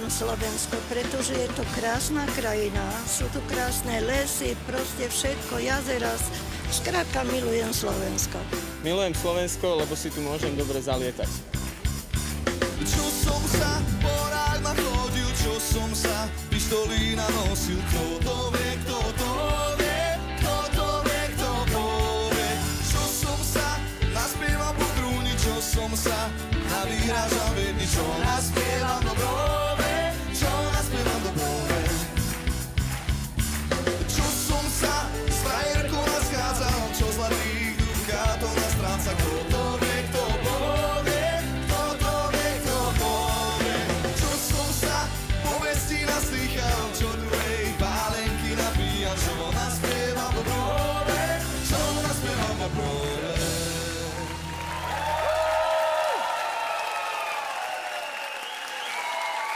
milujem Slovensko, pretože je to krásna krajina. Sú tu krásne lesy, proste všetko, jazera. Skrátka milujem Slovensko. Milujem Slovensko, lebo si tu môžem dobre zalietať. Čo som sa porád nachodil, čo som sa pištolína nosil, kto to vie, kto to vie, kto to vie, kto to vie. Čo som sa naspieval po trúni, čo som sa navyhrážal, vedni, čo naspievam dobrove, čo naspievam dobrove. Čo som sa s frajerkou naschádzal, čo zlatých dukátov nastráca, kto to vie, kto povie, kto to vie, kto povie. Čo som sa povesti naslýchal, čo druhej pálenky napíjam, čo naspievam dobrove, čo naspievam dobrove.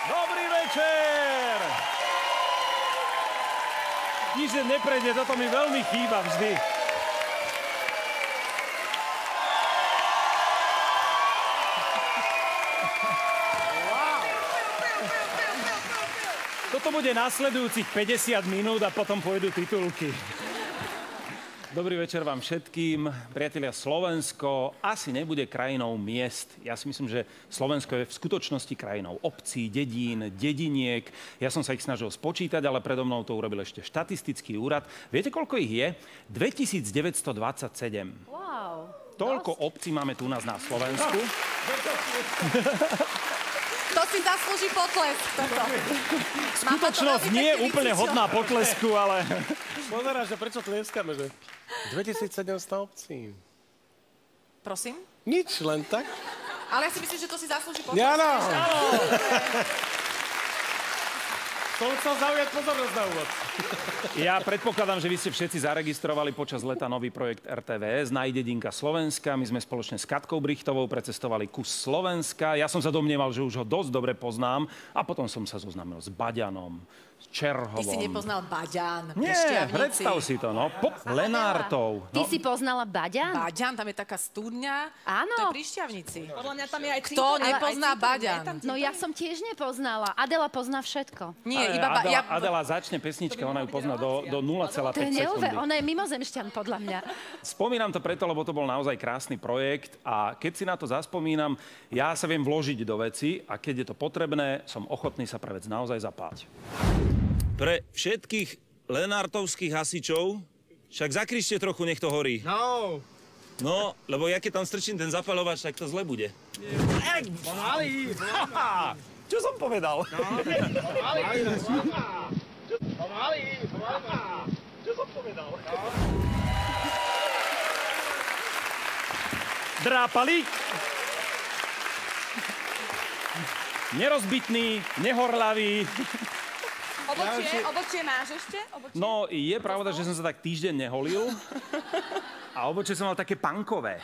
Dobrý večer! Nič neprejde, toto mi veľmi chýba vždy. Toto bude nasledujúcich 50 minút a potom pôjdu titulky. Dobrý večer vám všetkým. Priatelia, Slovensko asi nebude krajinou miest. Ja si myslím, že Slovensko je v skutočnosti krajinou obcí, dedín, dediniek. Ja som sa ich snažil spočítať, ale predo mnou to urobil ešte štatistický úrad. Viete, koľko ich je? 2927. Wow. Toľko obcí máme tu nás na Slovensku. To si zaslúži potlesk, toto. Skutočnosť nie je úplne hodná potlesku, ale... Pozeráš, že prečo tlieskame, že 2700 obcí. Prosím? Nič, len tak. Ale ja si myslím, že to si zaslúži potlesk. Áno. Som chcel zaujať pozornosť na úvod. Ja predpokladám, že vy ste všetci zaregistrovali počas leta nový projekt RTVS Najdedinka Slovenska. My sme spoločne s Katkou Brichtovou precestovali kus Slovenska. Ja som sa domnieval, že už ho dosť dobre poznám a potom som sa zoznámil s Baďanom, s Čerhovom. Ty si nepoznal Baďan. Nie, predstav si to, no. Lenártov. Ty si poznala Baďan? Baďan, tam je taká studňa. Áno. To je pri Šťavnici. Podľa mňa tam je aj Kto nepozná Baďan? No ja som tiež nepoznala. Adela pozná všetko. Nie, iba Adela začne pesnička, ona ju pozná do 0,5 To je sekundy. Ona je mimozemšťan, podľa mňa. Spomínam to preto, lebo to bol naozaj krásny projekt a keď si na to zaspomínam, ja sa viem vložiť do veci a keď je to potrebné, som ochotný sa pre vec naozaj zapáť. Pre všetkých lenártovských hasičov, však zakričte trochu, nech to horí. No. No, lebo ja keď tam strčím ten zapaľovač, tak to zle bude. Pomalý. Čo som povedal? Pomalý. Čo som povedal? Drápalík. Nerozbitný, nehorlavý. Obočie máš ešte? No, je pravda, že som sa tak týždeň neholil. A obočie som mal také punkové.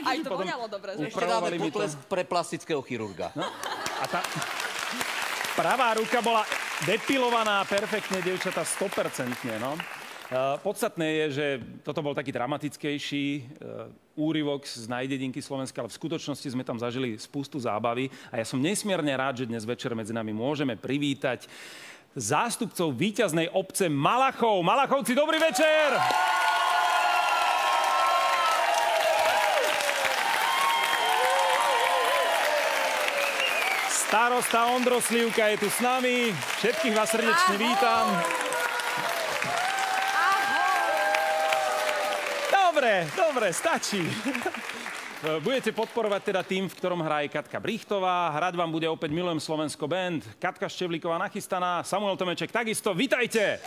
Aj to voňalo dobre. Ešte dáme potlesk pre plastického chirurga. No, a tá pravá ruka bola depilovaná perfektne, dievčatá, 100%, no. Podstatné je, že toto bol taký dramatickejší úryvok z Najdedinky Slovenska, ale v skutočnosti sme tam zažili spustu zábavy a ja som nesmierne rád, že dnes večer medzi nami môžeme privítať zástupcov víťaznej obce Malachov. Malachovci, dobrý večer! Starosta Ondro Slivka je tu s nami. Všetkých vás srdečne vítam. Dobre, stačí. Budete podporovať teda tým, v ktorom hrá aj Katka Brichtová. Hrať vám bude opäť Milujem Slovensko band. Katka Števlíková nachystaná, Samuel Tomeček takisto. Vitajte!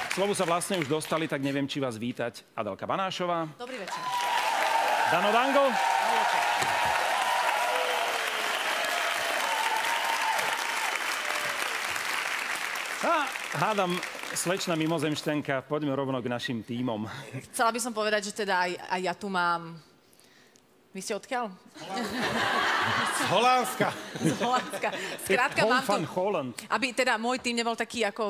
K slovu sa vlastne už dostali, tak neviem, či vás vítať Adelka Banášová. Dobrý večer. Dano Dango. A hádam, slečna mimozemšťanka, poďme rovno k našim tímom. Chcela by som povedať, že teda aj ja tu mám... Vy ste odkiaľ? Z Holandska. Z Holandska. Skrátka, mám tu... Holland. Aby teda môj tým nebol taký ako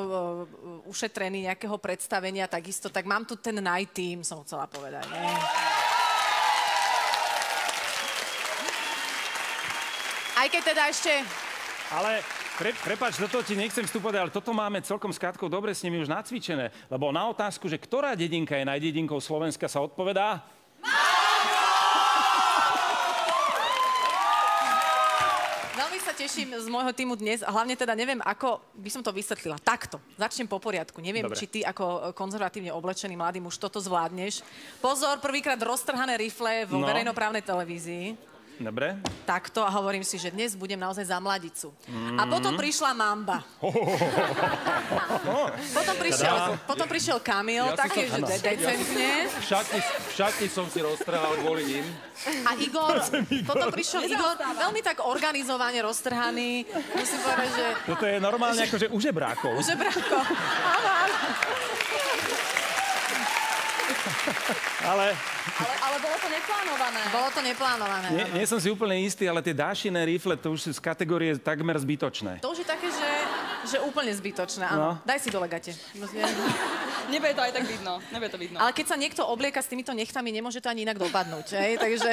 ušetrený nejakého predstavenia, takisto, tak mám tu ten night team, som chcela povedať. Nie? Aj keď teda ešte... Ale prepáč, do toho ti nechcem vstúpať, ale toto máme celkom s Katkou dobre s nimi už nacvičené. Lebo na otázku, že ktorá dedinka je najdedinkou Slovenska, sa odpovedá... Veľmi sa teším z môjho týmu dnes a hlavne teda neviem, ako by som to vysvetlila. Takto, začnem po poriadku. Neviem, Dobre. či ty ako konzervatívne oblečený mladý muž toto zvládneš. Pozor, prvýkrát roztrhané rifle vo verejnoprávnej televízii. Dobre. Takto a hovorím si, že dnes budem naozaj za mladicu. A potom prišla Mamba. Potom prišiel Kamil, taký, že decentne. V šatni som si roztrhal kvôli ním. A Igor, potom prišiel Igor, veľmi tak organizovane roztrhaný. Musím povedať, že... Toto je normálne akože u žebrákov. U žebrákov. Áno, áno. Ale bolo to neplánované. Bolo to neplánované. Nie som si úplne istý, ale tie dášiné rifle, to už sú z kategórie takmer zbytočné. To už je také, že úplne zbytočné, áno. No. Daj si dole gate. Nebude to aj tak vidno. Nebude to vidno. Ale keď sa niekto oblieka s týmito nechtami, nemôže to ani inak dopadnúť, hej? Takže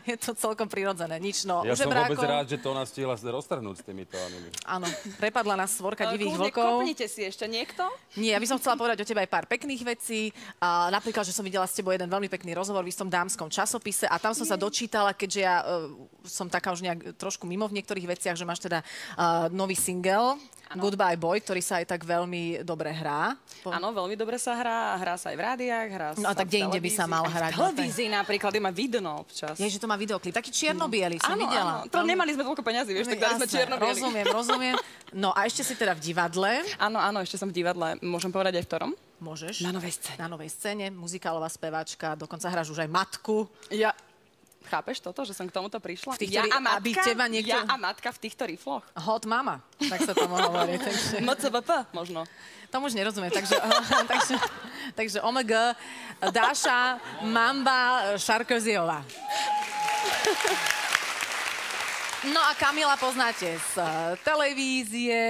je to celkom prirodzené. Nič, no. Ja som vôbec žebrákov... rád, že to nás stihla roztrhnúť s týmito anými. Áno, prepadla nás svorka divých Kľudne, vlkov. kopnite si ešte niekto. Nie, ja by som chcela povedať o tebe aj pár pekných vecí. Napríklad, že som videla s tebou jeden veľmi pekný rozhovor v istom dámskom časopise a tam som sa dočítala, keďže ja som taká už nejak trošku mimo v niektorých veciach, že máš teda nový single Goodbye Boy, ktorý sa aj tak veľmi dobre hrá. Áno, veľmi dobre sa hrá. Hrá sa aj v rádiách, hrá sa No a tak kde inde by sa mal hrať? v televízii napríklad, je ma vidno občas. Je, že to má videoklip. Taký čierno-biely som videla. Áno, to nemali sme toľko peňazí, vieš, tak dali sme čierno-biely. Rozumiem. No a ešte si teda v divadle. Áno, ešte som v divadle. Môžem povedať aj v ktorom? Môžeš. Na Novej scéne. Na Novej scéne, muzikálová speváčka, dokonca hráš už aj matku. Ja... Chápeš toto, že som k tomuto prišla? Ja a matka v týchto rifloch. Hot mama, tak sa tomu hovorí. Takže... MCVP možno. Tomu už nerozumiem, takže OMG, Dáša, Mamba, Sarkozyová. No a Kamila poznáte z televízie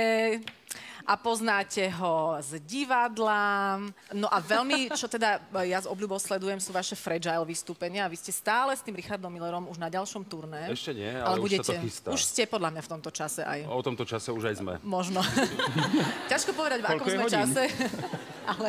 a poznáte ho z divadla. No a veľmi, čo teda ja s obľubou sledujem, sú vaše Fragile vystúpenia. A vy ste stále s tým Richardom Millerom už na ďalšom turné. Ešte nie, ale už sa to chystá. Už ste podľa mňa v tomto čase aj. O tomto čase už aj sme. Možno. Ťažko povedať, v akom sme čase.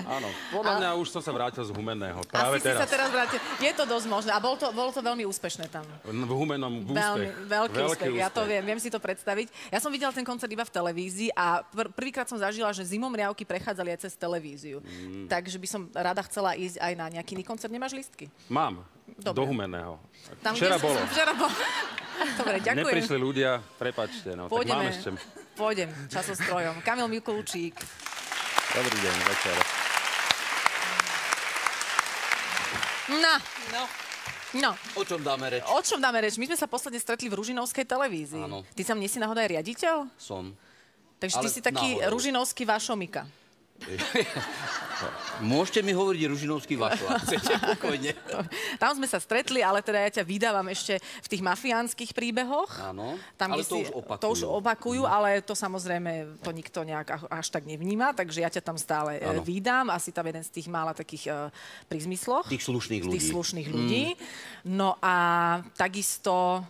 Áno, podľa mňa už som sa vrátil z Humenného. Práve teraz. Asi si sa teraz vrátil. Je to dosť možné. A bolo to veľmi úspešné tam. V Humennom úspech. Veľký úspech. Ja to viem si to predstaviť. Ja som videla ten koncert iba v televízii a prvýkrát som zažila, že zimom riavky prechádzali aj cez televíziu. Takže by som rada chcela ísť aj na nejaký iný koncert. Nemáš lístky? Mám. Dobre. Do Humenného. Tam, Včera bolo. Dobre, ďakujem. Neprišli ľudia, prepáčte. No, tak mám ešte. Pôjdem časostrojom. Kamil Mikulčík. Dobrý deň, večer. No. O čom dáme reč? O čom dáme reč? My sme sa posledne stretli v Ružinovskej televízii. Áno. Ty sa mne si náhodou aj riaditeľ? Som. Takže ty si taký ružinovský Vašomika. Môžete mi hovoriť ružinovský Vašo, ak chcete, pokojne. Tam sme sa stretli, ale teda ja ťa vydávam ešte v tých mafiánskych príbehoch. Áno, tam, ale to už opakujú. Ale to samozrejme, to nikto nejak až tak nevníma, takže ja ťa tam stále vydám. Asi tam jeden z tých mála takých pri zmysloch. Tých slušných ľudí. No a takisto,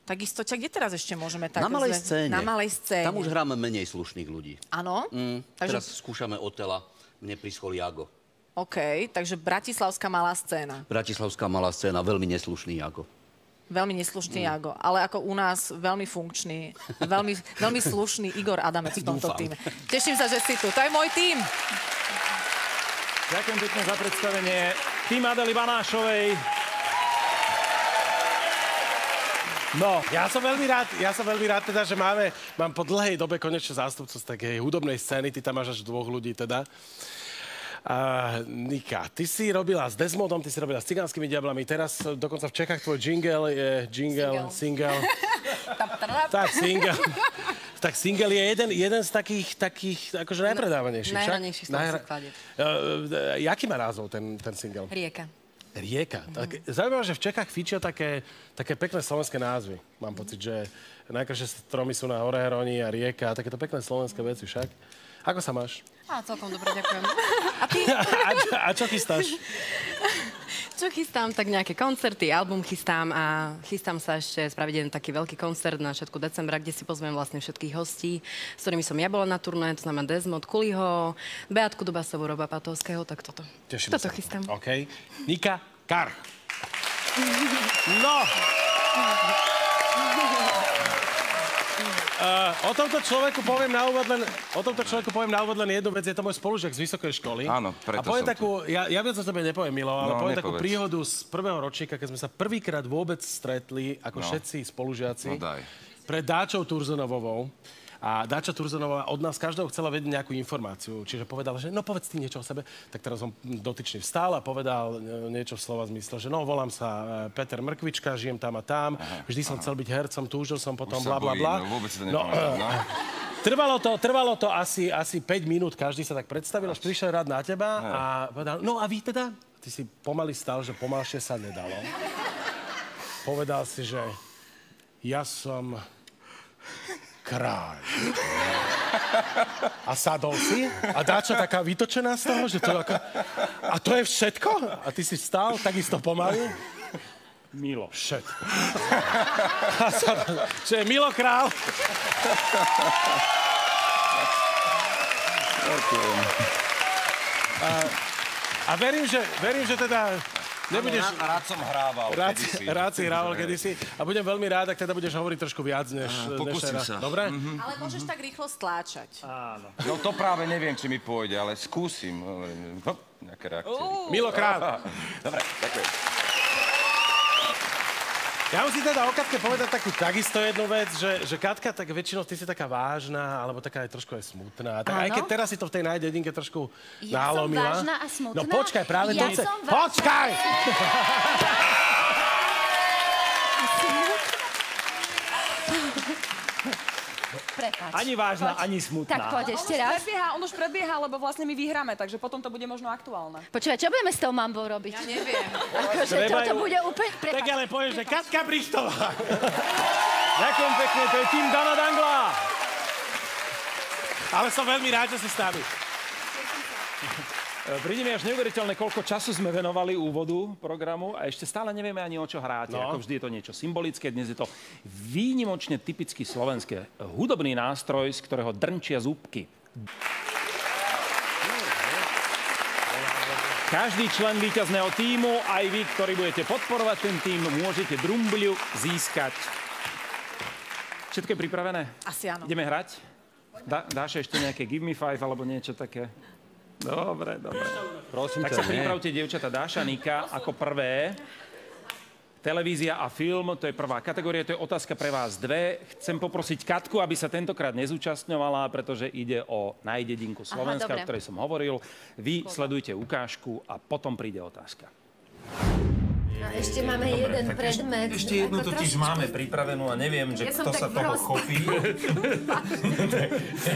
kde teraz ešte môžeme tak... Na Malej scéne. Na Malej scéne. Tam už hráme menej slušných ľudí. Áno? Teraz skúšame Otela. Mne prischol Jago. OK, takže Bratislavská malá scéna. Bratislavská malá scéna, veľmi neslušný Jago. Veľmi neslušný Jago, ale ako u nás veľmi funkčný, veľmi slušný Igor Adamec v tomto týme. Teším sa, že si tu. To je môj tím. Ďakujem pekne za predstavenie. Tým Adely Banášovej. No, ja som veľmi rád teda, že mám po dlhej dobe konečne zástupcu z takej hudobnej scény, ty tam máš až 2 ľudí teda. Nika, ty si robila s Desmondom, ty si robila s Cigánskými diablami, teraz dokonca v Čechách tvoj jingle je single. Tak single je jeden z takých akože najpredávanejších. Najhranejších slovenských kladieb. Jaký má názov ten single? Rieka. Rieka. Zaujímavé, že v Čechách fičia také pekné slovenské názvy. Mám pocit, že najkrajšie stromy sú na Orehroni a Rieka a takéto pekné slovenské veci však. Ako sa máš? Celkom dobre, ďakujem. A ty? A čo chystáš? Čo chystám? Tak nejaké koncerty, album chystám a chystám sa ešte spraviť jeden taký veľký koncert na začiatku decembra, kde si pozvem vlastne všetkých hostí, s ktorými som ja bola na turné, to znamená Desmond Kuliho, Beatku Dubasovú, Roba Patovského, tak toto. Teším toto sa. chystám. OK. Nika Karch. No! O tomto človeku poviem na úvod len jednu vec. Je to môj spolužiak z vysokej školy. Áno, preto a poviem som takú, ja viac o tebe nepoviem, Milo, ale poviem takú nepovedz. príhodu z prvého ročníka, keď sme sa prvýkrát vôbec stretli, ako všetci spolužiaci, pred Dáčou Turzonovovou. A Dáča Turzonová od nás každého chcela vedieť nejakú informáciu. Čiže povedala, že no povedz ty niečo o sebe. Tak teraz som dotyčný vstal a povedal niečo v slova zmysle, že no volám sa Peter Mrkvička, žijem tam a tam. Vždy som chcel byť hercom, túžil som potom bla bla bla. Vôbec si to nepamätám. Trvalo to asi 5 minút, každý sa tak predstavil, až prišiel rád na teba a povedal, no a vy teda? Ty si pomaly stal, že pomalšie sa nedalo. Povedal si, že ja som kráľ. A sadol si a Dáča taká vytočená z toho, že to ako... A to je všetko? A ty si vstal takisto pomaly? Milo. Všetko. A sadol, že je Milo král. A verím, že teda nebudeš... Rád som hrával kedysi. Rád si hrával kedysi. A budem veľmi rád, ak teda budeš hovoriť trošku viac, než... Pokúsim sa. Dobre? Ale môžeš tak rýchlo stláčať. Áno. No to práve neviem, či mi pôjde, ale skúsim. Nejaké reakcie. Milo král. Dobre, ďakujem. Ja musím teda o Katke povedať takisto jednu vec, že Katka, tak väčšinou ty si taká vážna, alebo taká aj trošku smutná. Tak aj keď teraz si to v tej najdedinke trošku nálomila. Ja som vážna a smutná? No počkaj, práve to chce. som vážna. Počkaj! Prepáč. Ani vážna, ani smutná. Tak poď ešte raz. On už predbieha, lebo vlastne my vyhráme, takže potom to bude možno aktuálne. Počúvaj, čo budeme s tou mambou robiť? Ja neviem. Akože toto bude úplne... Tak ale povieš, že Katka Brichtová. Ďakujem pekne, to je tým Dana Dangla. Ale som veľmi rád, že si s nami. Príde mi až neuveriteľné, koľko času sme venovali úvodu programu a ešte stále nevieme ani o čo hráte. No. Ako vždy je to niečo symbolické, dnes je to výnimočne typicky slovenské. Hudobný nástroj, z ktorého drnčia zúbky. Každý člen víťazného tímu, aj vy, ktorí budete podporovať ten tím, môžete drumbľu získať. Všetko je pripravené? Asi áno. Ideme hrať? Dáš ešte nejaké Give Me Five alebo niečo také? Dobre. Prosím Tak sa pripravte, dievčatá. Dáša, Nika, ako prvé. Televízia a film, to je prvá kategória, to je otázka pre vás dve. Chcem poprosiť Katku, aby sa tentokrát nezúčastňovala, pretože ide o najdedinku Slovenska, o ktorej som hovoril. Vy sledujte ukážku a potom príde otázka. A ešte máme jeden predmet. Ešte jednu totiž máme pripravenú a neviem, že kto sa toho chopí.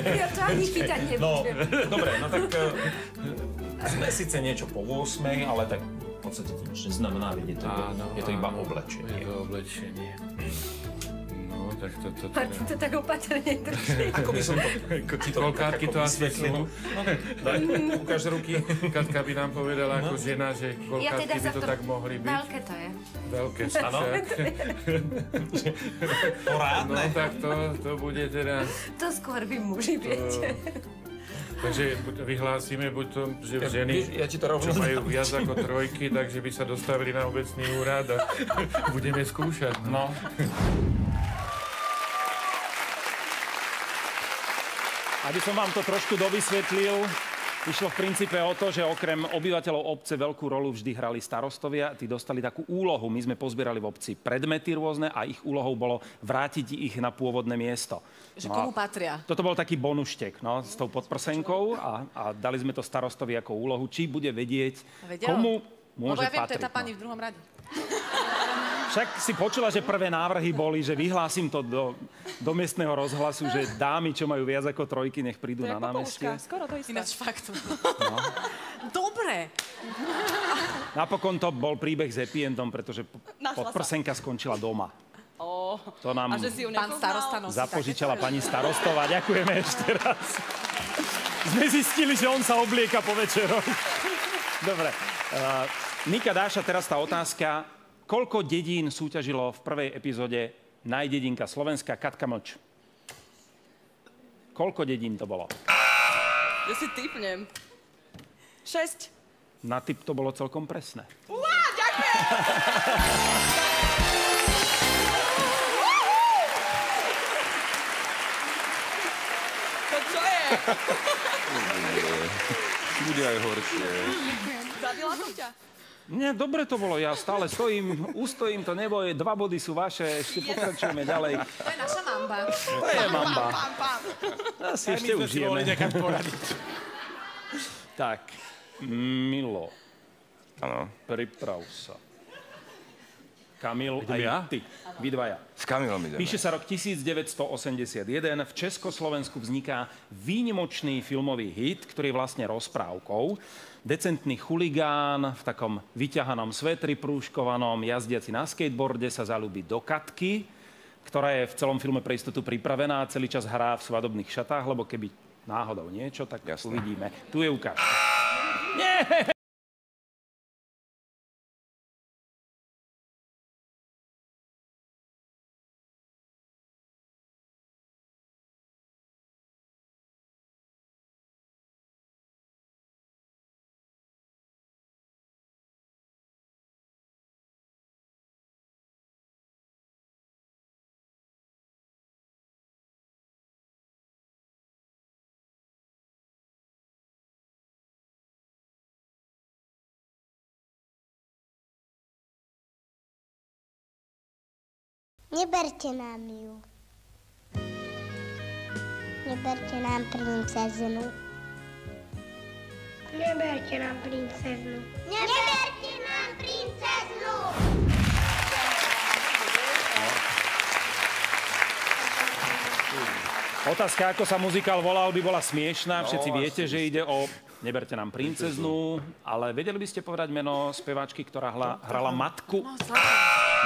Ja to ani pýtať nebudem. No, dobre, no tak sme síce niečo po 8, ale tak v podstate to nič neznamená, je to iba oblečenie. Je to oblečenie. No, tak to... A ty to tak opatrne drží. Ako by som to... Kolkátky to asi sú. Daj, ukáž ruky. Katka by nám povedala ako žena, že kolkátky by to tak mohli byť. Veľké to je. Veľké sú Áno. však. Porádne. No tak to bude teda... To skôr vy muži viete. Takže vyhlásime buď to, že ženy, Ja ti to rovno čo majú viac ako trojky, takže by sa dostavili na obecný úrad a budeme skúšať. No. Aby som vám to trošku dovysvetlil, išlo v princípe o to, že okrem obyvateľov obce veľkú rolu vždy hrali starostovia. Tí dostali takú úlohu. My sme pozbierali v obci predmety rôzne a ich úlohou bolo vrátiť ich na pôvodné miesto. Že komu patria? Toto bol taký bonuštek, no, s tou podprsenkou a dali sme to starostovi ako úlohu, či bude vedieť, komu môže Lebo ja viem, to je patriť. tá pani v druhom rade. Však si počula, že prvé návrhy boli, že vyhlásim to do miestneho rozhlasu, že dámy, čo majú viac ako trojky, nech prídu na námestie. Skoro to isté. Ináč fakt. No. Dobre. Napokon to bol príbeh s happy endom, pretože podprsenka skončila doma. To nám pán starosta zapožičala pani starostová. Ďakujeme ešte raz. Sme zistili, že on sa oblieka po večeroch. Dobre. Nika, Dáša, teraz tá otázka. Koľko dedín súťažilo v prvej epizóde Najdedinka Slovenska? Katka Mlč. Koľko dedín to bolo? Ja si tipnem. 6. Na tip to bolo celkom presné. Ďakujem! To čo je? Bude aj horšie. Zabila som ťa? Nie, dobre to bolo, ja stále ustojím, to neboj, 2 body sú vaše, ešte pokračujeme ďalej. To je naša mamba. To je mamba. Asi ešte užijeme. Tak, Milo. Áno. Priprav sa. Kamil, Idem ja? Ty, vy dvaja. S Kamilom ideme. Píše sa rok 1981. V Československu vzniká výnimočný filmový hit, ktorý je vlastne rozprávkou. Decentný chuligán v takom vyťahanom svetri prúškovanom, jazdiaci na skateboarde sa zaľúbi do Katky, ktorá je v celom filme pre istotu pripravená a celý čas hrá v svadobných šatách, lebo keby náhodou niečo, tak uvidíme. Tu je ukážka. Nie! Neberte nám ju. Neberte nám princeznu. Neberte nám princeznu. Neberte nám princeznu! Otázka, ako sa muzikál volal, by bola smiešná. Všetci viete, že ide o Neberte nám princeznú, ale vedeli by ste povedať meno speváčky, ktorá hrala matku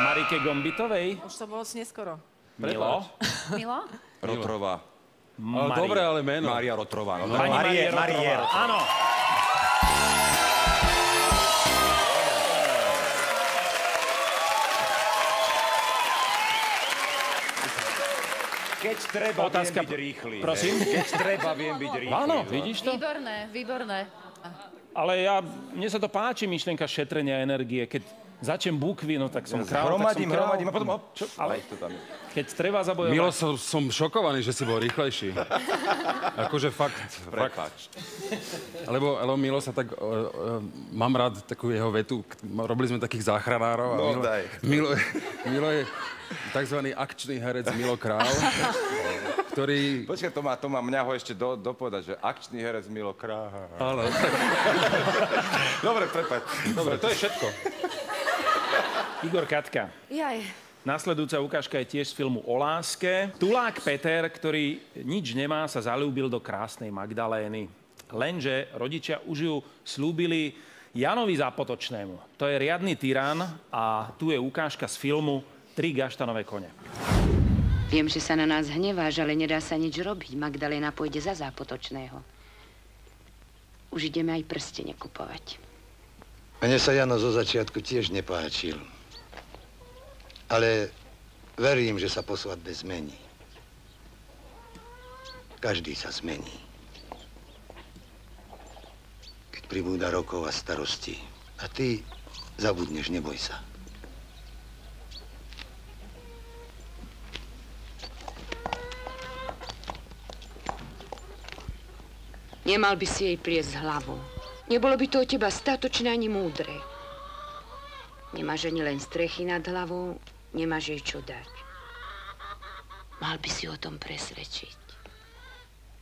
Marike Gombitovej? Už to bolo neskoro. Milo? Milo? Rotrová. Dobre, ale meno. Mária Rotrová. Marie Rotrová. Áno. Keď treba, otázka, viem byť rýchly. Prosím? Keď treba, viem byť rýchly. Áno, vidíš to? Výborné. Ale mne sa to páči, myšlienka šetrenia energie. Keď začnem bukvy, no tak som král, hromadím a potom čo? Ale keď treba zabojovať... Milo, som šokovaný, že si bol rýchlejší. Akože fakt. Prepáč. Lebo Milo sa tak... mám rád takú jeho vetu. Robili sme takých záchranárov. No, daj. Milo je takzvaný akčný herec Milo Král, ktorý... Počkaj, to má mňa ho ešte dopovedať, že akčný herec Milo Král. Áno. Dobre, prepáč. Dobre, to je všetko. Igor, Katka. Jaj. Nasledujúca ukážka je tiež z filmu o láske. Tulák Peter, ktorý nič nemá, sa zaľúbil do krásnej Magdalény. Lenže rodičia už ju slúbili Janovi Zápotočnému. To je riadny tyran a tu je ukážka z filmu 3 gaštanové kone. Viem, že sa na nás hneváš, ale nedá sa nič robiť. Magdaléna pôjde za Zápotočného. Už ideme aj prstene kupovať. Mne sa Jano zo začiatku tiež nepáčil. Ale verím, že sa po svadbe zmení. Každý sa zmení. Keď pribúda rokov a starostí. A ty zabudneš, neboj sa. Nemal by si jej pliesť hlavou. Nebolo by to od teba statočné ani múdre. Nemáš ani len strechy nad hlavou, nemáš jej čo dať. Mal by si o tom presvedčiť.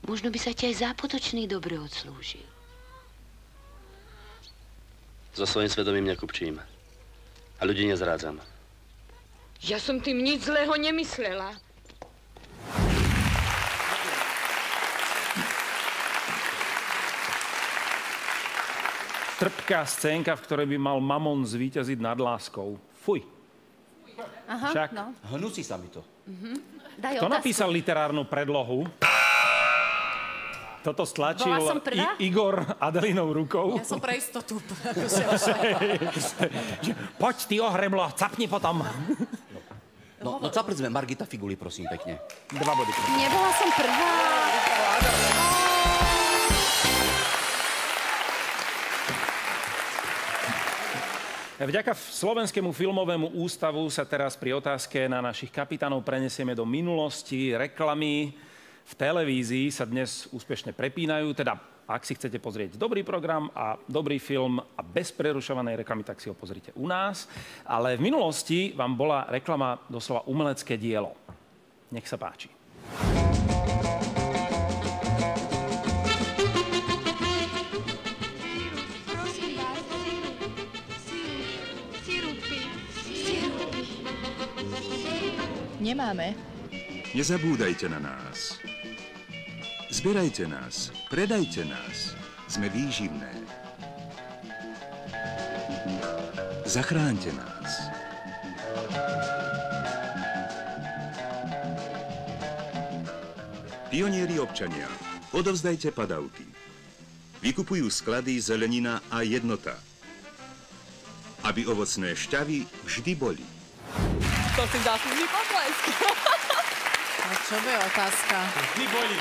Možno by sa ti aj Zápotočný dobre odslúžil. So svojím svedomím nekupčím. A ľudí nezrádzam. Ja som tým nič zlého nemyslela. Trpká scénka, v ktorej by mal Mamon zvíťaziť nad láskou. Fuj. Aha, Však. no. Hnusí sa mi to. Daj Kto otázku. napísal literárnu predlohu? Toto stlačil Bola som prvá? Igor Adelinou rukou. Ja som pre istotu. Poď, ty ohreblo, capni potom. No capli sme Margita Figuli, prosím, pekne. 2 body. Nebola som prvá. Vďaka Slovenskému filmovému ústavu sa teraz pri otázke na našich kapitánov prenesieme do minulosti. Reklamy v televízii sa dnes úspešne prepínajú, teda ak si chcete pozrieť dobrý program a dobrý film a bez prerušovanej reklamy, tak si ho pozrite u nás. Ale v minulosti vám bola reklama doslova umelecké dielo. Nech sa páči. Nemáme. Nezabúdajte na nás. Zbierajte nás, predajte nás. Sme výživné. Zachránte nás. Pionieri občania, odovzdajte padavky. Vykupujú sklady zelenina a jednota. Aby ovocné šťavy vždy boli. To si zaslúži potlesk. A čo bude otázka? Vždy boli.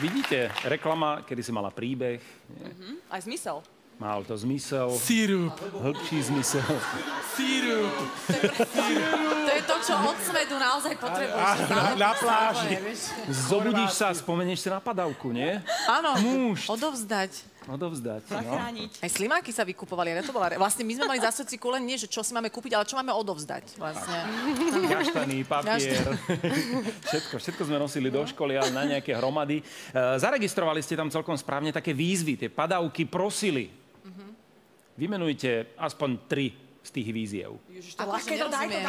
Vidíte, reklama, kedy si mala príbeh. Aj zmysel. Mal to zmysel. Sírup. Hĺbší zmysel. Sírup. To je to, čo od svetu naozaj potrebuješ. Na pláži. Zobudíš sa a spomenieš si na padavku, nie? Áno, Múšť. odovzdať. Odovzdať, no. Aj slimáky sa vykupovali, ale to bola... Vlastne my sme mali za srdci kúlen nie, že čo si máme kúpiť, ale čo máme odovzdať. Vlastne. Gaštany, papier, všetko sme nosili do školy, ale na nejaké hromady. Zaregistrovali ste tam celkom správne také výzvy, tie padavky prosili. Vymenujte aspoň 3 z tých výziev. Ježiš, to ľahké nerozumiem.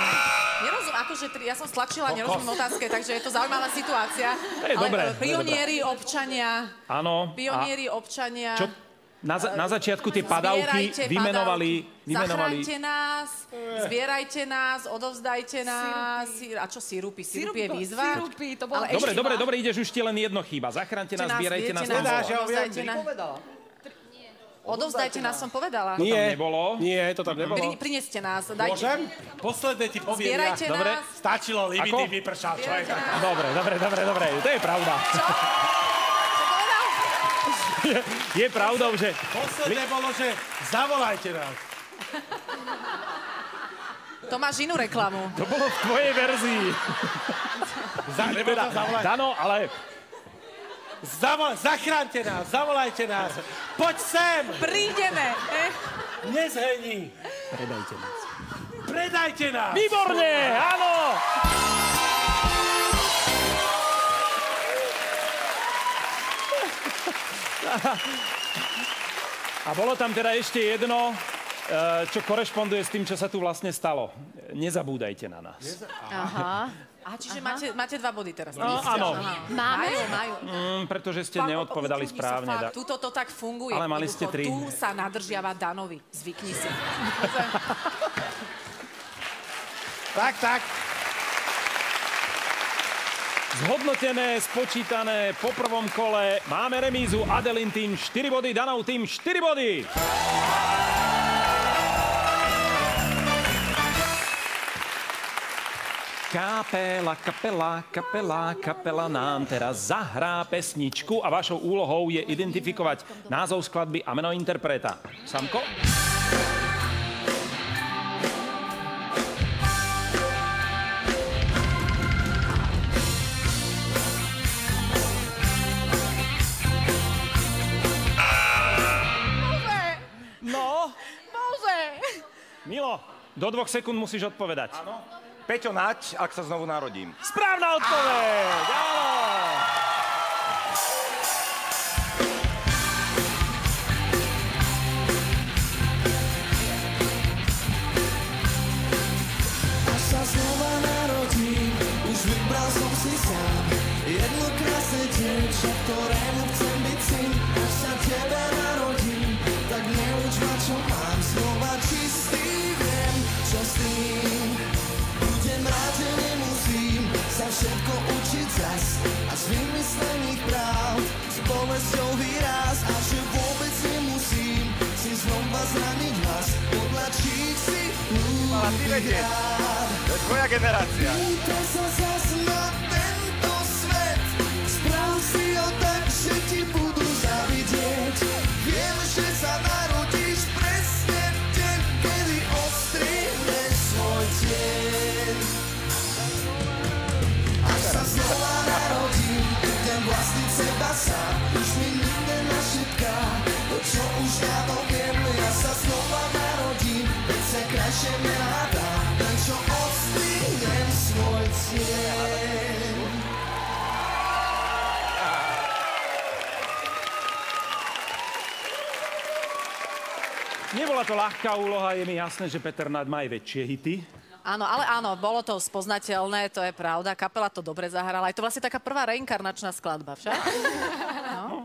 Nerozumiem, akože ja som stlačila, nerozumiem otázke, takže je to zaujímavá situácia. To je dobré. Pionieri, občania. Áno. Pionieri, občania. Čo? Na začiatku tie padavky vymenovali... Zachránte nás, zbierajte nás, odovzdajte nás. A čo sirupy? Sirup je výzva? Sirupy, to bolo... Dobre, ideš, už ti len jedno chýba. Zachránte nás, zbierajte nás. Odovzdajte nás. Odovzdajte nás, som povedala. To tam nebolo. Nie, to tam nebolo. Prineste nás. Môžem? Posledné ti poviem ja. Zbierajte Dobre. nás. Stačilo, limity vypršal. Dobre. To je pravda. Čo povedal? Je pravdou, že... Posledné bolo, že zavolajte nás. To máš inú reklamu. To bolo v tvojej verzii. Dano, ale... Zachránte nás, zavolajte nás. Poď sem. Prídeme. Nezhení. Predajte nás. Výborne, áno. A bolo tam teda ešte jedno, čo korešponduje s tým, čo sa tu vlastne stalo. Nezabúdajte na nás. Aha. Čiže máte 2 body teraz. No, áno. Majú. Pretože ste neodpovedali správne. Tuto to tak funguje. Ale mali ste 3. Tu sa nadržiava Danovi. Zvykni si. Tak. Zhodnotené, spočítané po prvom kole. Máme remízu. Adelin tým 4 body, Danov tým 4 body. Kapela nám teraz zahrá pesničku a vašou úlohou je identifikovať názov skladby a meno interpreta. Samko? No? Milo, do 2 sekúnd musíš odpovedať. Áno. Peťo Nať, ak sa znovu narodím. Správna odpoveď! Áno! Ak sa znovu si sám. Jedno krásne dievča, ktorému chcem byť syn. Až sa tebe narodím, tak neuč ma, čo mám. Znova čistý viem, čo s tým. Budem rád, že nemusím sa všetko učiť zas. A z vymyslených práv s bolesťou výraz. A že vôbec nemusím si znova zraniť vás. Podľačiť si hrát. To je tvoja generácia. Pýtaj sa zas na tento svet. Sprav si ho tak, že ti budú zavidieť. Viem, že sa narodíš presne v deň, kedy ostrihneš svoj tieň. Až sa znova narodím, budem vlastniť seba sám. Už mi nikde našepká to, čo už dávno viem. Ja sa znova narodím, veď sa krajšie nenádá. Ten, čo ostrihnem svoj tieň. Nebola to ľahká úloha, je mi jasné, že Peter Naď má aj väčšie hity. Áno, ale áno, bolo to spoznateľné, to je pravda. Kapela to dobre zahrala. Je to vlastne taká prvá reinkarnačná skladba, však? No.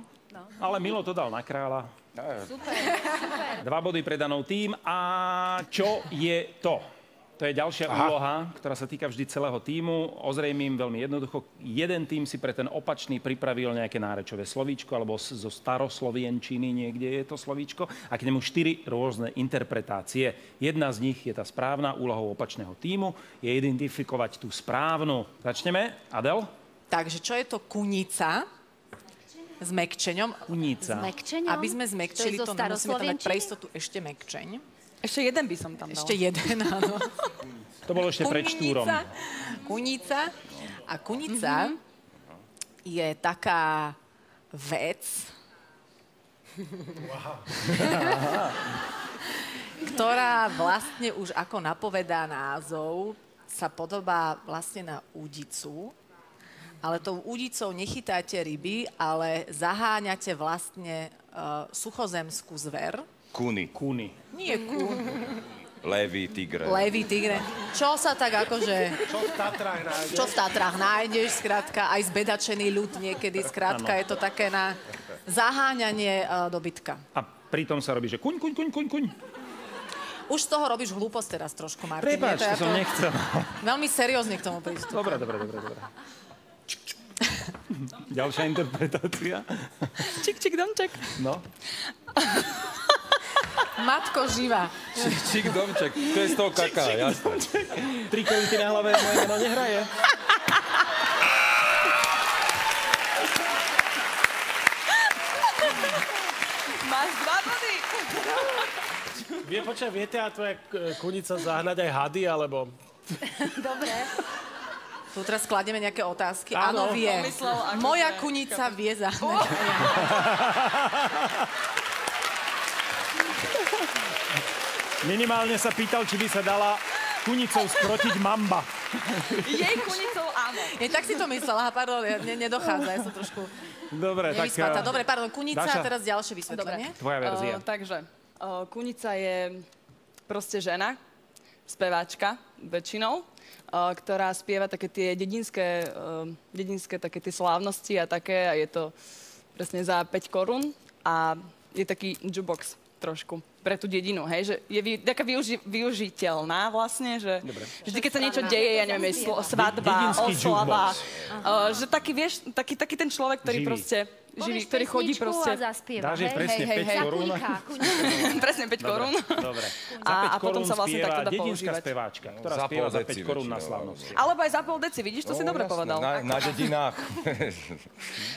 Ale Milo to dal na kráľa. Super. 2 body pre danou tým. A čo je to? To je ďalšia úloha, ktorá sa týka vždy celého tímu. Ozrejmím veľmi jednoducho. Jeden tím si pre ten opačný pripravil nejaké nárečové slovíčko, alebo zo staroslovienčiny niekde je to slovíčko. A k nemu 4 rôzne interpretácie. Jedna z nich je tá správna. Úlohou opačného tímu je identifikovať tú správnu. Začneme. Adel? Takže čo je to kunica? S mekčeňom. Kunica. S mekčeňom? Aby sme zmekčili to, musíme tam dať pre istotu ešte mekčeň. Ešte jeden by som tam dala. Ešte jeden, áno. To bolo ešte pred štúrom. Kunica. A kunica je taká vec, ktorá vlastne už ako napovedá názov, sa podobá vlastne na údicu. Ale tou údicou nechytáte ryby, ale zaháňate vlastne suchozemskú zver. Kúny. Nie kún. Lévy, tigre. Lévy, tigre. Čo sa tak akože... Čo v Tatrách nájdeš, skrátka, aj zbedačený ľud niekedy, skrátka, je to také na zaháňanie dobytka. A pritom sa robí, že kuň. Už z toho robíš hlúposť teraz trošku, Martin. Prepáč, to som nechcel. Veľmi seriózne k tomu prístupu. Dobre. Ďalšia interpretácia. Čik, domček. No. Matko živá. Čik, domček. To je z toho kaká, jasné. 3 kolinky na hlave, moje meno nehraje. Máš 2 body. Viete a tvoja kunica zahnať aj hady, alebo... Dobre. Tu teraz kladieme nejaké otázky. Áno. Áno, vie. Moja kunica vie zahnať. Minimálne sa pýtal, či by sa dala kunicou skrotiť mamba. Jej kunicou áno. Tak si to myslela, pardon, nedochádza, ja som trošku Dobre, nevyspatá. Dobre, pardon, kunica a teraz ďalšie vysvetlenie. Tvoja verzia. Takže, kunica je proste žena, speváčka väčšinou, ktorá spieva také tie dedinské také tie slávnosti a také, a je to presne za 5 korún a je taký jukebox trošku pre tú dedinu, hej, že je taká využiteľná vlastne, že vždy, keď sa niečo deje, ja neviem, svadba, oslava, že taký, vieš, taký ten človek, ktorý proste živí, ktorý chodí proste... Dáš jej presne 5 korún. Presne 5 korún. Dobre. A potom sa vlastne tak to dá dedinská používať. speváčka, ktorá spieva za 5 korún na slávnosti. Alebo aj za pol deci, vidíš, to si dobre povedal. Na dedinách.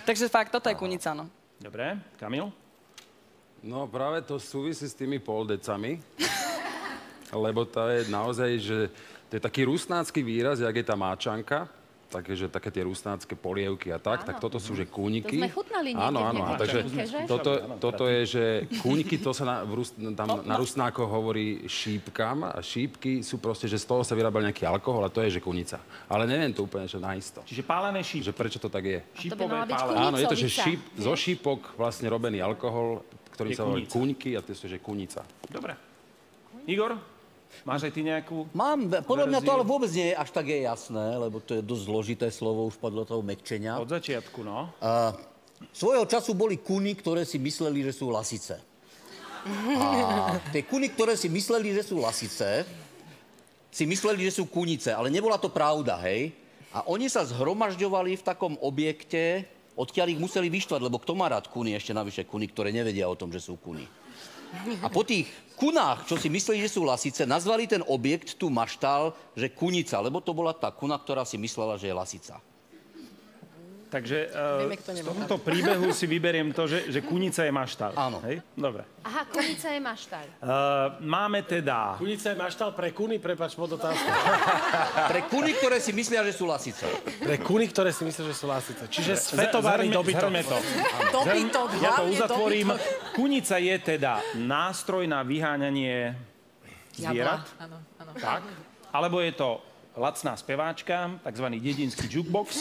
Takže fakt, toto je kunica, no. Dobre, Kamil? No práve to súvisí s tými poldecami, lebo to je naozaj, že to je taký rusnácky výraz, jak je tá máčanka, také tie rusnácké polievky a tak toto sú, že kúniky. To sme chutnali niekde áno, v takže že? toto je, že kúniky, to sa tam na rusnákoch hovorí šípkam a šípky sú proste, že z toho sa vyrábal nejaký alkohol a to je, že kunica. Ale neviem to úplne, že naisto. Čiže pálené šípky. Že prečo to tak je. Šípové pálené. Áno, je to, že zo šípok vlastne robený alkohol, ktorý sa hovorí kúňky a to je, že kunica. Dobre. Igor? Máš aj ty nejakú Mám, podľa mňa to verziu? ale vôbec nie je až tak je jasné, lebo to je dosť zložité slovo už podľa toho mäkčenia. Od začiatku, no. Svojho času boli kuny, ktoré si mysleli, že sú lasice. A tie kuny, ktoré si mysleli, že sú lasice, si mysleli, že sú kunice, ale nebola to pravda, hej? A oni sa zhromažďovali v takom objekte, odkiaľ ich museli vyštvať, lebo kto má rád kuny, ešte navyše kuny, ktoré nevedia o tom, že sú kuny. A po tých kunách, čo si mysleli, že sú lasice, nazvali ten objekt tu maštal, že kunica, lebo to bola tá kuna, ktorá si myslela, že je lasica. Takže Vieme, kto z nemá tohto príbehu si vyberiem to, že kunica je maštal. Áno. Hej? Dobre. Aha, kunica je maštaľ. Máme teda... Kunica je maštal pre kuny, prepáč, podotázka. Pre kuny, ktoré si myslia, že sú lasice. Pre kuny, ktoré si myslia, že sú lasice. Čiže spätovárny dobytok. Zhrňme to. Dobytok, Ja to hlavne uzatvorím. dobytok. Kunica je teda nástroj na vyháňanie zvierat. Áno, áno. Tak. Alebo je to lacná speváčka, takzvaný dedinský jukebox.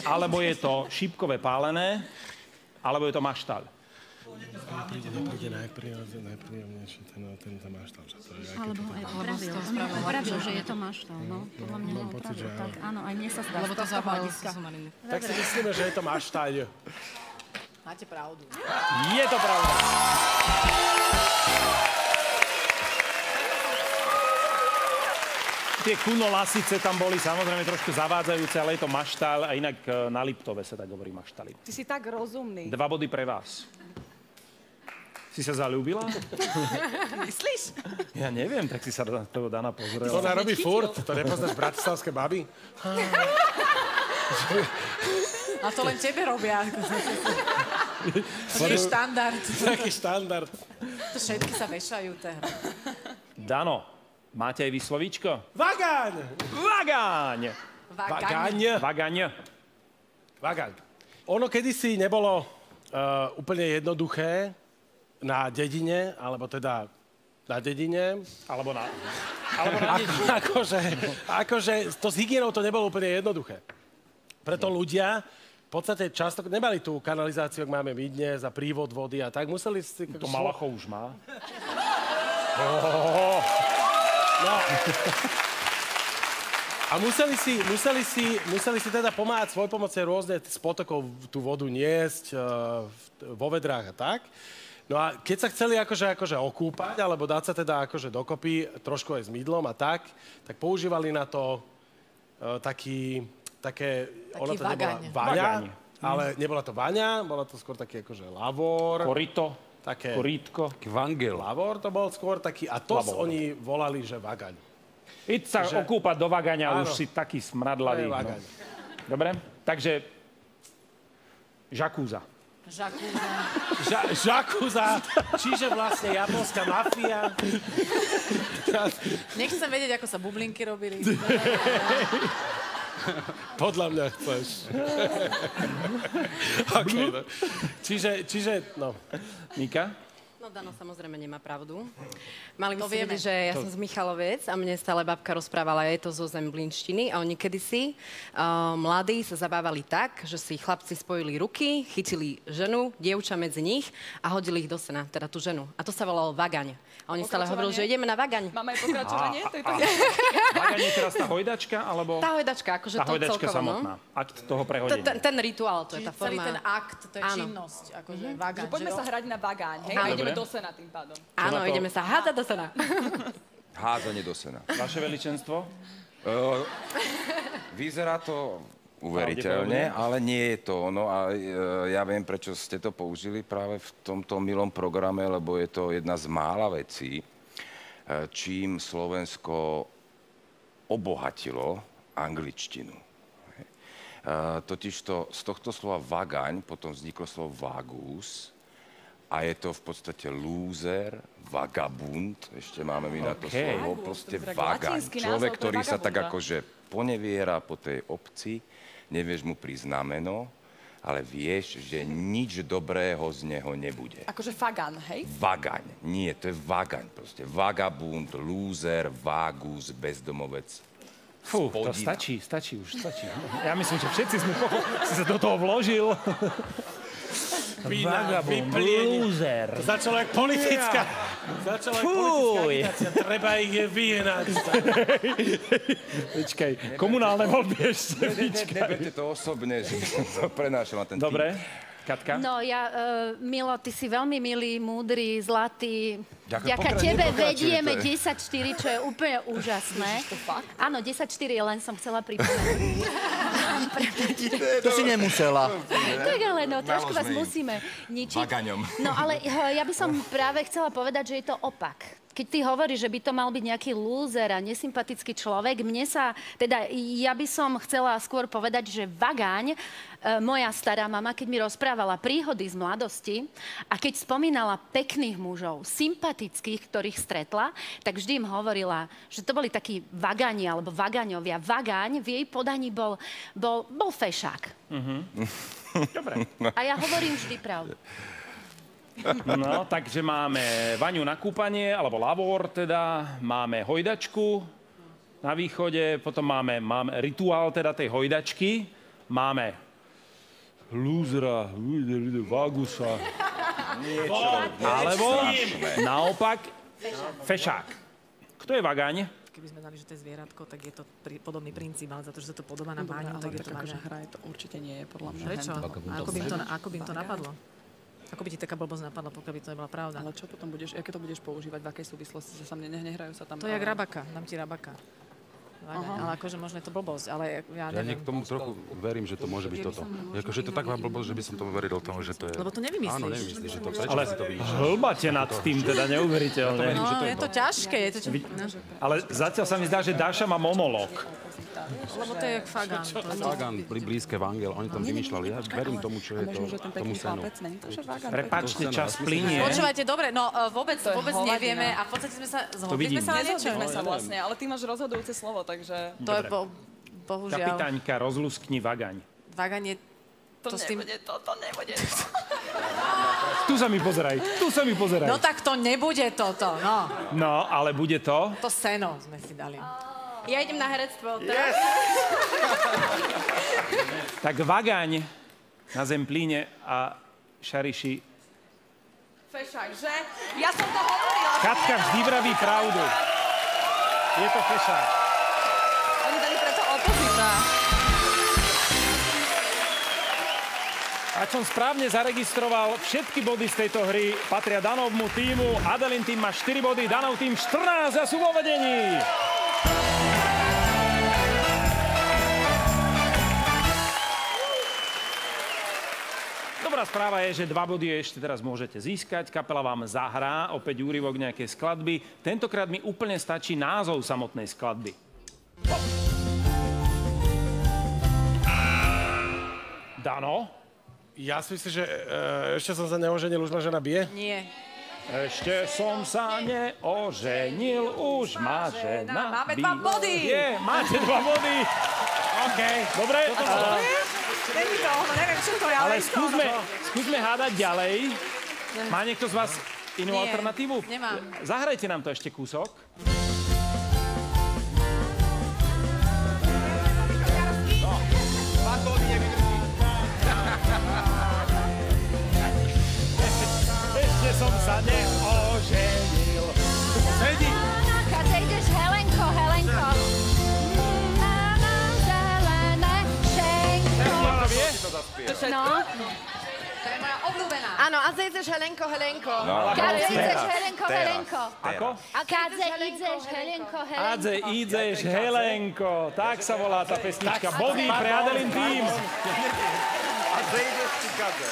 Alebo je to šípkové pálené, alebo je to maštaľ. Nepríde najpríjemnejšie ten maštal. Alebo aj opravil, že je to maštal. No, podľa mňa ho opravil. Tak áno, aj mne sa zdá. Lebo to zahovoril Sumariny. Tak si myslíme, že je to maštaľ. Máte pravdu. Je to pravda. Tie kunolasice tam boli samozrejme trošku zavádzajúce, ale je to maštal a inak na Liptove sa tak hovorí maštali. Ty si tak rozumný. 2 body pre vás. Si sa zaľúbila? Myslíš? Ja neviem, tak si sa na toho Dana pozrela. To ona robí furt, to nepoznáš bratislavské baby? A to len tebe robia. To je štandard. Taký štandard. To všetky sa vešajú, to je hra. Dano, máte aj vy slovíčko? Vagaň! Vagaň! Vagaň. Vagaň. Vagaň. Ono kedysi nebolo úplne jednoduché na dedine, alebo teda na dedine. Alebo na dedine. Akože to s hygienou to nebolo úplne jednoduché. Preto ľudia v podstate často nemali tú kanalizáciu, ak máme my dnes, a prívod vody a tak. Museli si... To Malachov už má. No. A museli si teda pomáhať svojpomocne rôzne z potokov tú vodu niesť vo vedrách a tak. No a keď sa chceli akože okúpať, alebo dať sa teda akože dokopy, trošku aj s mydlom a tak používali na to taký vagaň. Vaňa, ale nebola to vaňa, bola to skôr taký akože lavor. Korito. Také... Korítko. Kvangel. Lavor to bol skôr taký, a to oni volali, že vagaň. Íď sa okúpať do vagaňa, už si taký smradlavý. To je vagaň. Dobre, takže žakúza. Žakúza, čiže vlastne japonská mafia. Nechcem vedieť, ako sa bublinky robili. Podľa mňa chceš. Okay, no. Čiže, no. Mika? No Dano samozrejme nemá pravdu. Mali by si vedieť, že ja som z Michalovec a mne stále babka rozprávala, je to zo Zemblínštiny a oni kedysi mladí sa zabávali tak, že si chlapci spojili ruky, chytili ženu, dievča medzi nich a hodili ich do sena, teda tú ženu. A to sa volalo vagaň. A oni stále hovorili, že ideme na vagaň. Máme aj pokračovanie? Vagaň je teraz tá hojdačka, alebo... Tá hojdačka, akože tá to hojdačka celkovo, samotná. Akt toho prehodenia. Ten rituál, to je tá Celý forma. ten akt, to je činnosť, akože vagaň. Poďme sa hrať na vagáň, hej? Áno. Ideme do sena tým pádom. Áno, ideme sa hádzať do sena. Hádzanie do sena. Vaše veličenstvo? Vyzerá to uveriteľne, ale nie je to ono. A ja viem, prečo ste to použili práve v tomto milom programe, lebo je to jedna z mála vecí, čím Slovensko obohatilo angličtinu. Totižto z tohto slova vagaň potom vzniklo slovo vagus a je to v podstate lúzer, vagabund, ešte máme my na to slovo, proste vagaň. Človek, ktorý sa tak akože poneviera po tej obci, nevieš mu priznameno, ale vieš, že nič dobrého z neho nebude. Akože fagan, hej? Vagaň. Nie, to je vagaň proste. Vagabund, lúzer, vagus, bezdomovec. Fú, to stačí. Ja myslím, že všetci sme si sa do toho vložil. Lúzer. To začalo jak politická. Začalo jak politická agitácia. Treba ich vyhnať. Počkaj, komunálne voľby ešte. Neberte to osobne, že to prenášam na ten tým. Dobre, Katka? No Milo, ty si veľmi milý, múdry, zlatý. Ďakujem, Vďaka tebe pokračujte. vedieme 10-4, čo je úplne úžasné. Áno, 10-4, len som chcela pripomenúť. To si nemusela. Tak ale no, trošku vás musíme ničiť. Vagaňom. No ale ja by som práve chcela povedať, že je to opak. Keď ty hovoríš, že by to mal byť nejaký lúzer a nesympatický človek, ja by som chcela skôr povedať, že Vagaň, moja stará mama, keď mi rozprávala príhody z mladosti a keď spomínala pekných mužov, sympatických, ktorých stretla, tak vždy im hovorila, že to boli takí Vagani alebo Vagaňovia. Vagaň v jej podaní bol fešák. Dobre. A ja hovorím vždy pravdu. No, takže máme vaňu na kúpanie, alebo lavor teda, máme hojdačku na východe, potom máme rituál teda tej hojdačky, máme lúzra, vagusa, alebo naopak fešák. Kto je Vagaň? Keby sme dali, že to je zvieratko, tak je to podobný princíp, ale za to, že sa to podobá na váňu, tak je to Vagaň. Hra to určite nie je, podľa mňa. Prečo? Ako by im to napadlo? Ako by ti taká blbosť napadla, pokiaľ by to nebola pravda? Ale čo potom aké to budeš používať, v akej súvislosti, že sa nehrajú sa tam... To je jak rabaka, dám ti rabaka. Ale akože možno je to blbosť, ale ja neviem. Ja k tomu trochu verím, že to môže byť toto. Akože je to taká blbosť, že by som tomu veril tomu, že to je... Lebo to nevymyslíš. Áno, nevymyslíš, že to prečo ale si to vymýšľaš. hlbate nad tým, teda neuveriteľne. No, je to ťažké. Ale zatiaľ sa mi zdá, že Dáša má monológ. Lebo to je jak Fagan. Fagan, blízke Vangel, oni tam vymýšľali. Ja verím tomu, čo je to, tomu senu. Prepáčte, čas plynie. Počúvajte, dobre, no vôbec nevieme a v podstate sme sa zhodli na niečo. Nezhodli sa vlastne, ale ty máš rozhodujúce slovo, takže... To je bohužiaľ... Kapitáňka, rozluskni Vagaň. Vagaň je... To nebude to. Tu sa mi pozeraj. No tak to nebude toto, no. No, ale bude to? To seno sme si dali. Ja idem na herectvo. Yes. Tak Vagaň na Zemplíne a Šariši. Fešák, že? Ja som to hovorila. Katka vždy vraví pravdu. Je to fešák. Oni dali preto opozita. Ak som správne zaregistroval, všetky body z tejto hry patria Danovmu týmu. Adelín tým má 4 body, Danov tým 14 a sú vo vedení. Dobrá správa je, že 2 body ešte teraz môžete získať. Kapela vám zahrá opäť úryvok nejakej skladby. Tentokrát mi úplne stačí názov samotnej skladby. Dano? Ja si myslím, že ešte som sa neoženil, už ma žena bije? Nie. Ešte som sa neoženil, už ma žena bije. Máme 2 body! Máte 2 body! OK, dobre. Není to, neviem, čo to je, ale skúsme hádať ďalej. Má niekto z vás inú alternatívu? Nemám. Zahrajte nám to ešte kúsok. Ešte som sa neoženil. Sedí. Keď ideš Helenko. No. To je moja obľúbená. Áno, a ideš Helenko. Kadze ideš Helenko. Ako? Kadze ideš Helenko. Adze ideš Helenko. Tak sa volá tá pesnička. Body pre Adelín tým. Adze ideš či Kadze?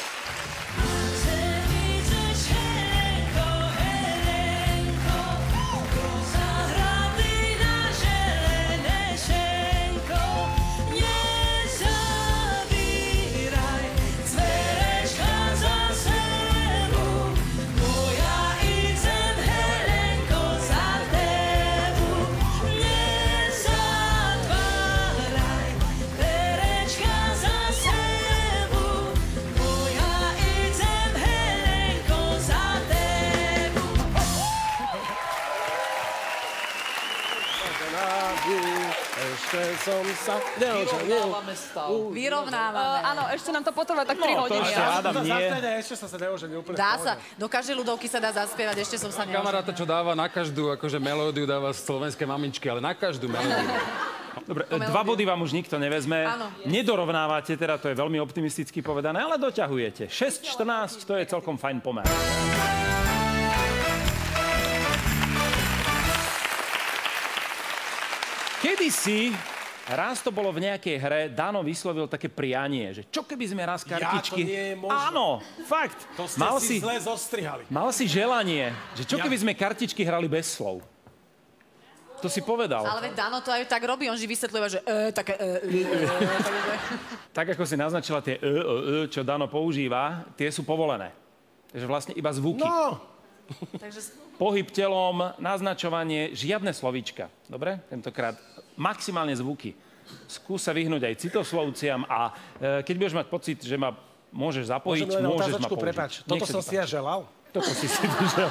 som sa neoženil. Vyrovnávame. Áno, ešte nám to potrvá tak 3 hodiny. Ešte som sa neoženil úplne. Dá sa. Do každej ľudovky sa dá zaspievať, ešte som sa neoženil. Kamaráta, čo dáva na každú akože melódiu, dáva slovenské mamičky, ale na každú melódiu. Dobre, 2 body vám už nikto nevezme. Nedorovnávate, teda to je veľmi optimisticky povedané, ale doťahujete. 6-14, to je celkom fajn pomer. Kedysi, raz to bolo v nejakej hre, Dano vyslovil také prianie, že čo keby sme raz kartičky... Ja, to nie je možné. Áno, fakt. To ste si zle zostrihali. Mal si želanie, že čo keby sme kartičky hrali bez slov. To si povedal. Ale veď Dano to aj tak robí, on vysvetľuje, že také Tak ako si naznačila tie čo Dano používa, tie sú povolené. Takže vlastne iba zvuky. No! Pohyb telom, naznačovanie, žiadne slovíčka. Dobre? Tentokrát maximálne zvuky. Skús sa vyhnúť aj citoslovciam a keď budeš mať pocit, že ma môžeš zapojiť, môžeš ma použiť. Prepáč, toto som si ja želal. Toto si želal.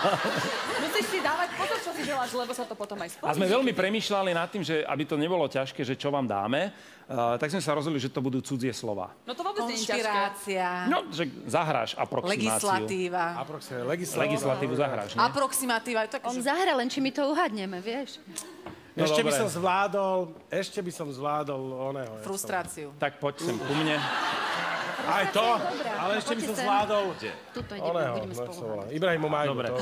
Musíš si dávať pozor, čo si želáš, lebo sa to potom aj splní. A sme veľmi premýšľali nad tým, že aby to nebolo ťažké, že čo vám dáme, tak sme sa rozhodli, že to budú cudzie slova. No to vôbec nie je ťažké. Konšpirácia. No, že zahráš aproximáciu. Legislatívu zahráš, nie? Aproximatíva. On zahra, len či my to uhadneme, vieš? No, ešte by som zvládol oného. Frustráciu. Tak poď sem ku mne. Aj to, ale ešte by som zvládol budeme spolu. Ibrahimu Majdu. Dobre.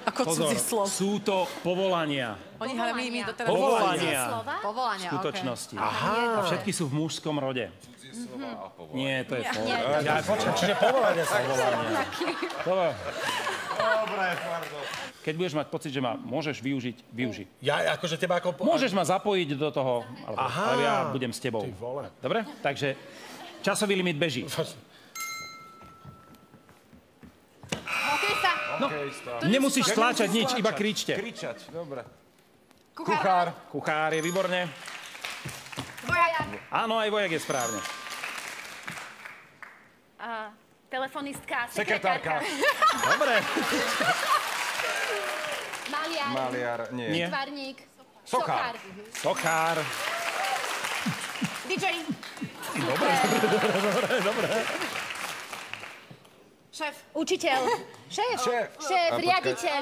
Ako cudzí slov. Sú to povolania. Oni my doteraz... Povolania. Povolania, v skutočnosti. Aha. A všetky sú v mužskom rode. Nie, to je povolania. Ja počkaj, čiže povolania sa. Dobre, pardon. Keď budeš mať pocit, že ma môžeš využiť, využi. Ja akože teba ako... Môžeš ma zapojiť do toho, ale ja budem s tebou. Dobre? Takže časový limit beží. No, nemusíš stláčať nič, iba kričte. Kričať, dobre. Kuchár. Kuchár je výborne. Vojak. Áno, aj vojak je správne. Telefonistka. Sekretárka. Dobre. Maliar. Maliar, nie. Výtvarník. Sochár. Sochár. DJ. Dobre. Šéf. Učiteľ. Šéf. Šéf, riaditeľ.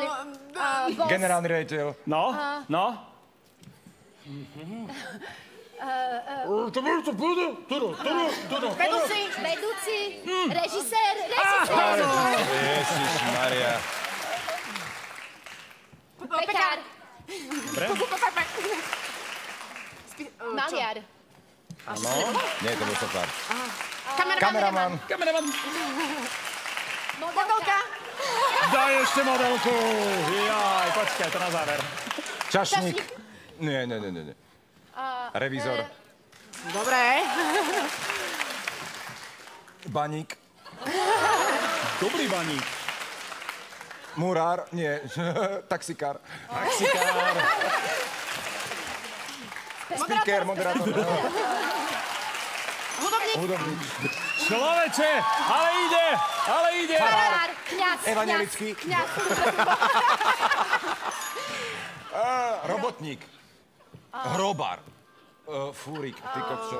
Boss. Generálny riaditeľ. No. Vedúci. Režisér. Ježišmaria. Pekár. Maliar. Áno. Nie, to bol sochár. Kameraman. Modelka. Daj ešte modelku. Jaj, počkaj, to na záver. Čašník. Nie. Revízor. Dobre. Baník. Dobrý baník. Murár, nie. Taxikár. Speaker, moderátor. Hudobník. Človeče, ale ide. Farár. Kňaz. Evangelický. Kňaz. Robotník. Hrobár. Fúrik, ty kokso.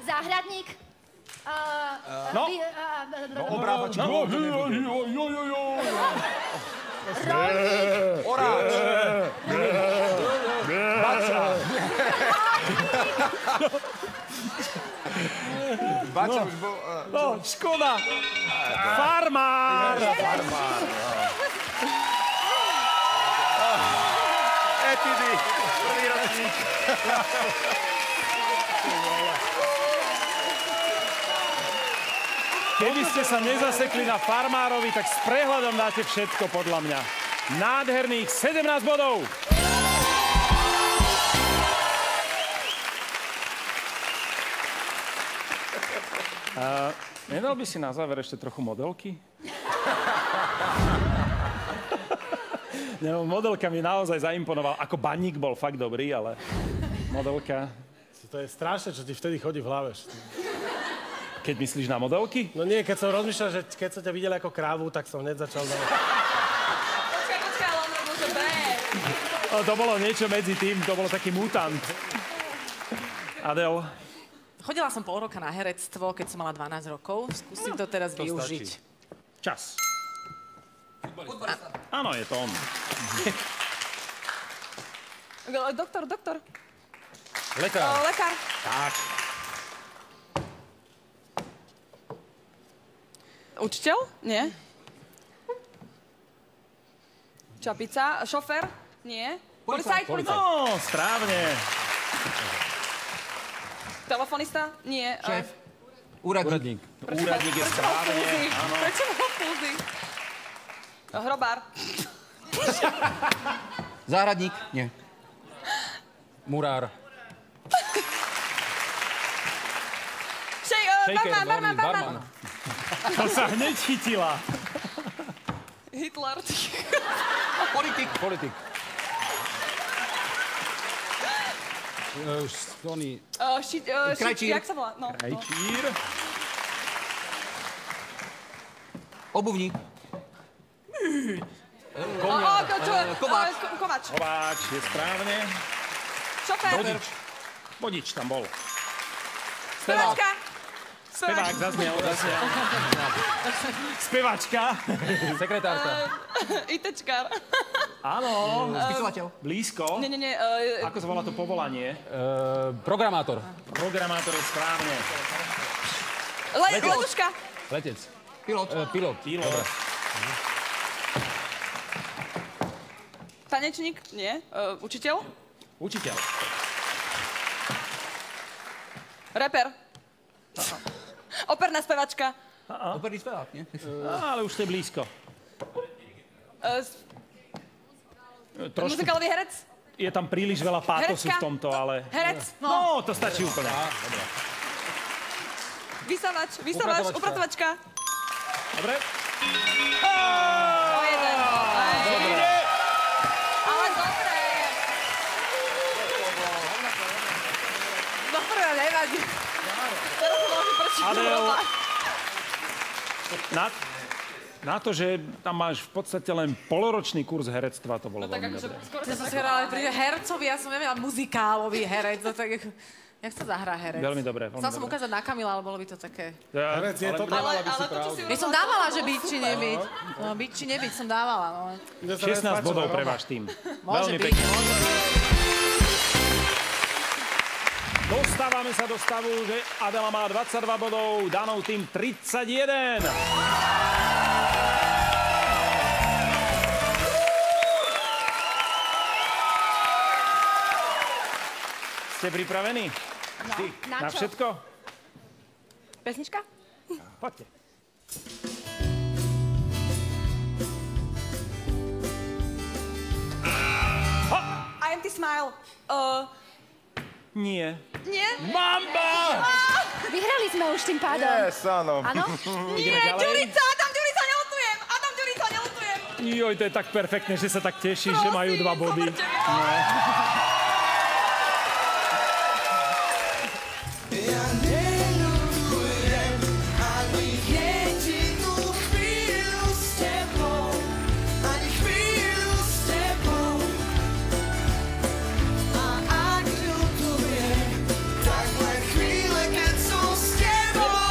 Záhradník. Obrábač. Rolník. Oráč. Bača. Bača už bol... No, škoda. Farmár. Etidy. Prvý ročník. Keby ste sa nezasekli na farmárovi, tak s prehľadom dáte všetko podľa mňa. Nádherných 17 bodov. Nedal by si na záver ešte trochu modelky? Modelka mi naozaj zaimponoval. Ako baník bol fakt dobrý, ale modelka... To je strašné, čo ti vtedy chodí v hlave. Keď myslíš na modelky? No nie, keď som rozmýšľal, že keď som ťa videl ako krávu, tak som hneď začal... Počkaj, ale on môže B. To bolo niečo medzi tým, to bol taký mutant. Adel? Chodila som pol roka na herectvo, keď som mala 12 rokov. Skúsim to teraz využiť. Čas. Áno, je to on. Doktor. Lekár. Lekár. Tak. Učiteľ? Nie. Čapica. Šofér? Nie. Policajt? No, správne. Telefonista? Nie. Šéf. Úradník. Úradník je správne. Áno. Prečo mám pulzy? Hrobár. Záhradník? Nie. Murár. Barman. To sa hneď chytila. Hitler. Politik. Stony. Krajčír. Jak sa volá? No. Krajčír. Obuvník. Kováč. Kováč je správne. Šofér. Vodič tam bol. Speváčka. Spevák zaznel. Speváčka. Sekretárka. ITčkár. Áno. Spisovateľ. Blízko. Nie. Ako sa volá to povolanie? Programátor. Programátor je správne. Letuška. Letec. Pilot. Dobre. Tanečník? Nie. Učiteľ? Učiteľ. Reper. Operná spevačka. Operný spevák, nie? Ale už ste blízko. Muzikálový herec? Je tam príliš veľa pátosu v tomto, ale... Herec? No, to stačí úplne. Vysávač, upratovačka. Dobre. O jeden. Dobre. Ale dobre. Dobre, nevadí. Teraz to môžem prčiť. Adel, na to, že tam máš v podstate len poloročný kurz herectva, to bolo veľmi dobré. Skoro Ja som si hovorila, ale pri hercovi, ja som nevedela muzikálový herec, no tak jak sa zahrá herec? Veľmi dobré. Chcela som ukázať na Kamila, ale bolo by to také... Herec je to, dávala by si pravdu. Ja som dávala, že byť či nebyť. No, byť či nebyť som dávala, no. 16 bodov pre váš tým. Môže Veľmi byť, pekne. môže byť. Dostávame sa do stavu, že Adela má 22 bodov, Danov tým 31. Ste pripravení? No. Na všetko? Pesnička? Poďte. IMT Smile. Nie. Nie? Mamba! Vyhrali sme už tým pádom. Yes, áno. Áno? Nie, Ďurica, Adam Ďurica nelutujem. Joj, to je tak perfektné, že sa tak tešíš, že majú 2 body. No.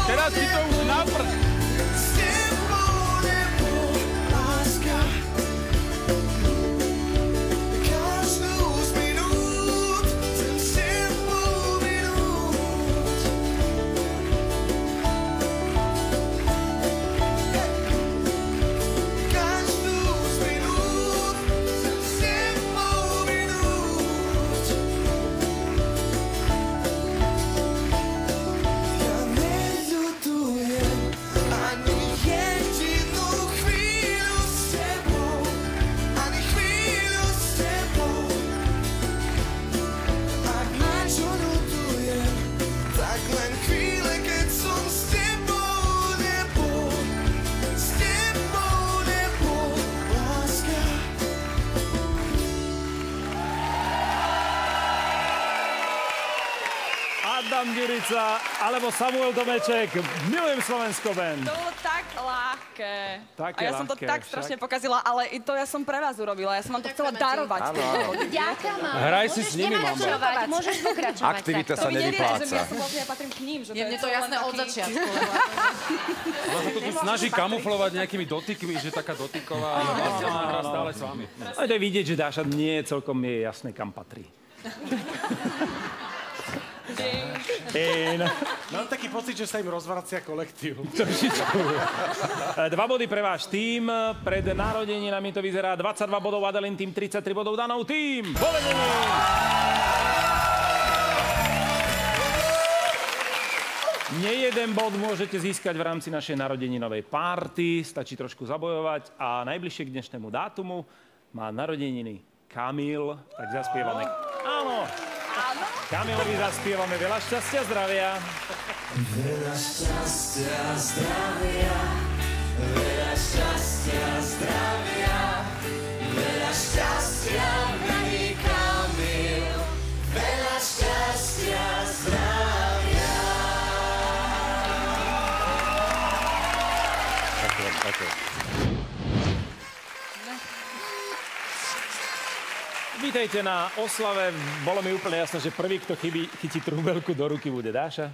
Teraz ti to už napr... Can't lose me, no. Adam Ďurica alebo Samuel Domeček. Milujem Slovensko band. To bolo tak ľahké. Také a ja som to ľahké, tak strašne pokazila, ale i to ja som pre vás urobila. Ja som vám to chcela darovať. Ďakujem. Hraj si s nimi, mama. Môžeš pokračovať. Aktivita sa nevypláca. Ja som vlastne, ja patrím k ním. Je mne to jasné od začiatku. Ona sa to tu snaží kamuflovať nejakými dotykmi, že taká dotyková, ale vlastne ona hrá stále s vami. Ale to je vidieť, že Dáša nie je celkom jasné, kam patrí. Mám taký pocit, že sa im rozvracia kolektív. 2 body pre váš tým. Pred narodeninami to vyzerá 22 bodov Adelín tým, 33 bodov Danov tým. Povedenie! Nejeden bod môžete získať v rámci našej narodeninovej párty. Stačí trošku zabojovať a najbližšie k dnešnému dátumu má narodeniny Kamil. Tak zaspievame. Áno. Kamilovi zaspievame veľa šťastia, zdravia. Veľa šťastia, zdravia. Veľa šťastia, zdravia. Veľa šťastia, milý Kamil. Veľa šťastia, zdravia. Ďakujem. Vítajte na oslave. Bolo mi úplne jasné, že prvý, kto chytí trúbelku do ruky, bude Dáša.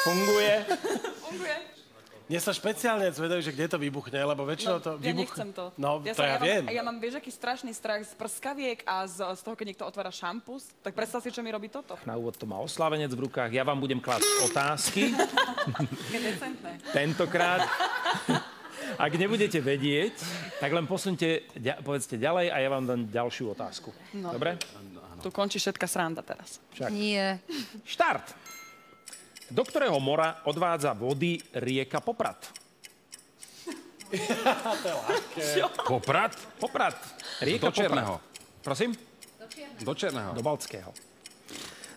Funguje? Funguje. Mne sa špeciálne zvedajú, že kde to vybuchne, lebo väčšinou to Ja vybuchne. nechcem to. No, to ja viem. Ja mám, vieš, aký strašný strach z prskaviek a z toho, keď niekto otvára šampus. Tak predstav si, čo mi robí toto. Na úvod to má oslávenec v rukách. Ja vám budem klásť otázky. Tentokrát. Ak nebudete vedieť, tak len posunte, povedzte ďalej a ja vám dám ďalšiu otázku. No. Dobre? Tu končí všetka sranda teraz. Však. Nie. Štart. Do ktorého mora odvádza vody rieka Poprad? To je ľahké. Poprad? Poprad. Rieka Do Černého. Prosím? Do Černého. Do Baltského.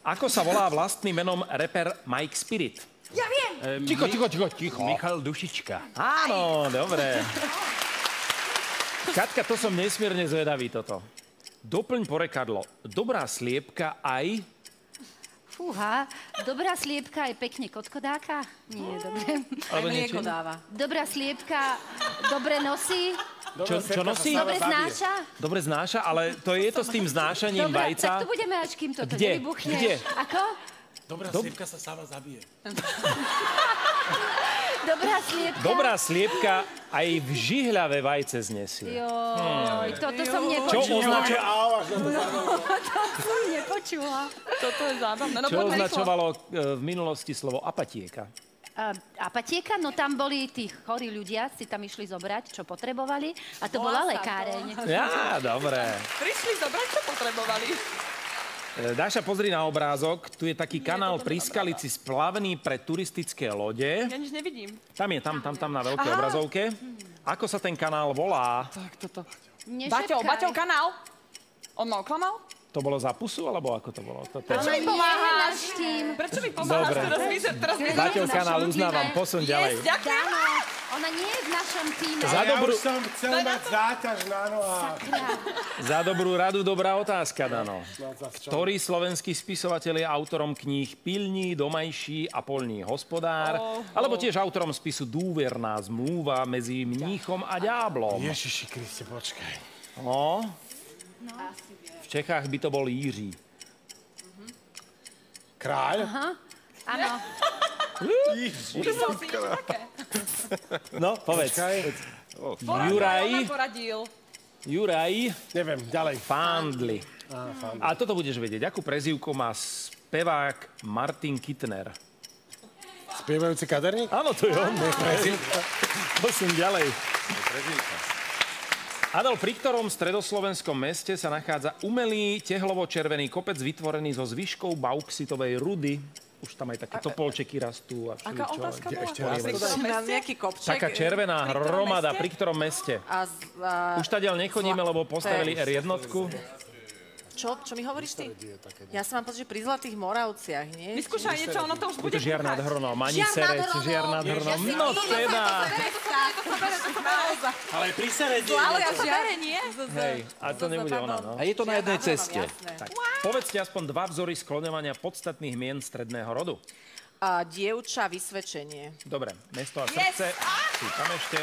Ako sa volá vlastným menom reper Mike Spirit? Ja viem. Ticho. Michal Dušička. Áno, dobre. Katka, to som nesmierne zvedavý toto. Doplň porekadlo. Dobrá sliepka aj... Fúha, dobrá sliepka je pekne kotkodáka? Nie, dobre. Alebo niečo? Dobrá sliepka dobre nosí? Čo nosí? Dobre znáša? Dobre znáša, ale to je to s tým znášaním Dobre, vajca. tak tu budeme, až kým toto Kde? nevybuchne. Kde? Ako? Dobrá sliepka sa sama zabije. Dobrá sliepka. Dobrá sliepka aj v žihľavé vajce znesie. Joj, toto som Čo nepočula. To som nepočula. Toto je zábavné. No, Čo označovalo v minulosti slovo apatieka? Apatieka, no tam boli tí chorí ľudia, si tam išli zobrať, čo potrebovali. A to bola lekáreň. Ja, dobre. Prišli zobrať, čo potrebovali. Dáša, pozri na obrázok. Tu je taký kanál pri Skalici splavený pre turistické lode. Ja nič nevidím. Tam je, tam na veľkej obrazovke. Ako sa ten kanál volá? Tak toto. Nešepkaj. Baťov kanál? On ma oklamal? To bolo za pusu, alebo ako to bolo? Prečo mi pomáhaš? Prečo mi pomáhaš? Dobre. Teraz Baťov kanál uznávam, posun ďalej. Ďakujem. Ona nie je v našom týme. Ja už som chcel mať záťaž na nohách. Za dobrú radu dobrá otázka, Dano. Ktorý slovenský spisovateľ je autorom kníh Pilní, Domajší a Polní hospodár, alebo tiež autorom spisu Dôverná zmluva medzi mníchom a ďáblom? Ježiši Kriste, počkaj. No, v Čechách by to bol Jiří. Kráľ? Aha, áno. No, povedz. Juraj. Neviem, ďalej. Fandli. A toto budeš vedieť. Akú prezývku má spevák Martin Kittner? Spievajúci kaderník? Áno, to je on. Posun ďalej. Adol, pri ktorom stredoslovenskom meste sa nachádza umelý tehlovo-červený kopec vytvorený zo zvyškov bauxitovej rudy? Už tam aj také topolčeky rastú. Aká otázka bola? Mám nejaký kopček. Taká červená hromada, pri ktorom meste? Už tadiaľ nechodíme, lebo postavili R1. Čo mi hovoríš ty? Ja som mám pocit, že pri Zlatých Moravciach, nie? Vyskúšaj niečo, ono to už bude Žiar nad Hronom, ani Serec, Žiar nad Hronom. No teda. Ale pri Seredi. Ale ja sa bere, nie? Hej, a to nebude ona, no. A je to na jednej ceste. Tak, povedzte aspoň 2 vzory skloňovania podstatných mien stredného rodu. Dievča, vysvedčenie. Dobre, mesto a srdce. Tam ešte.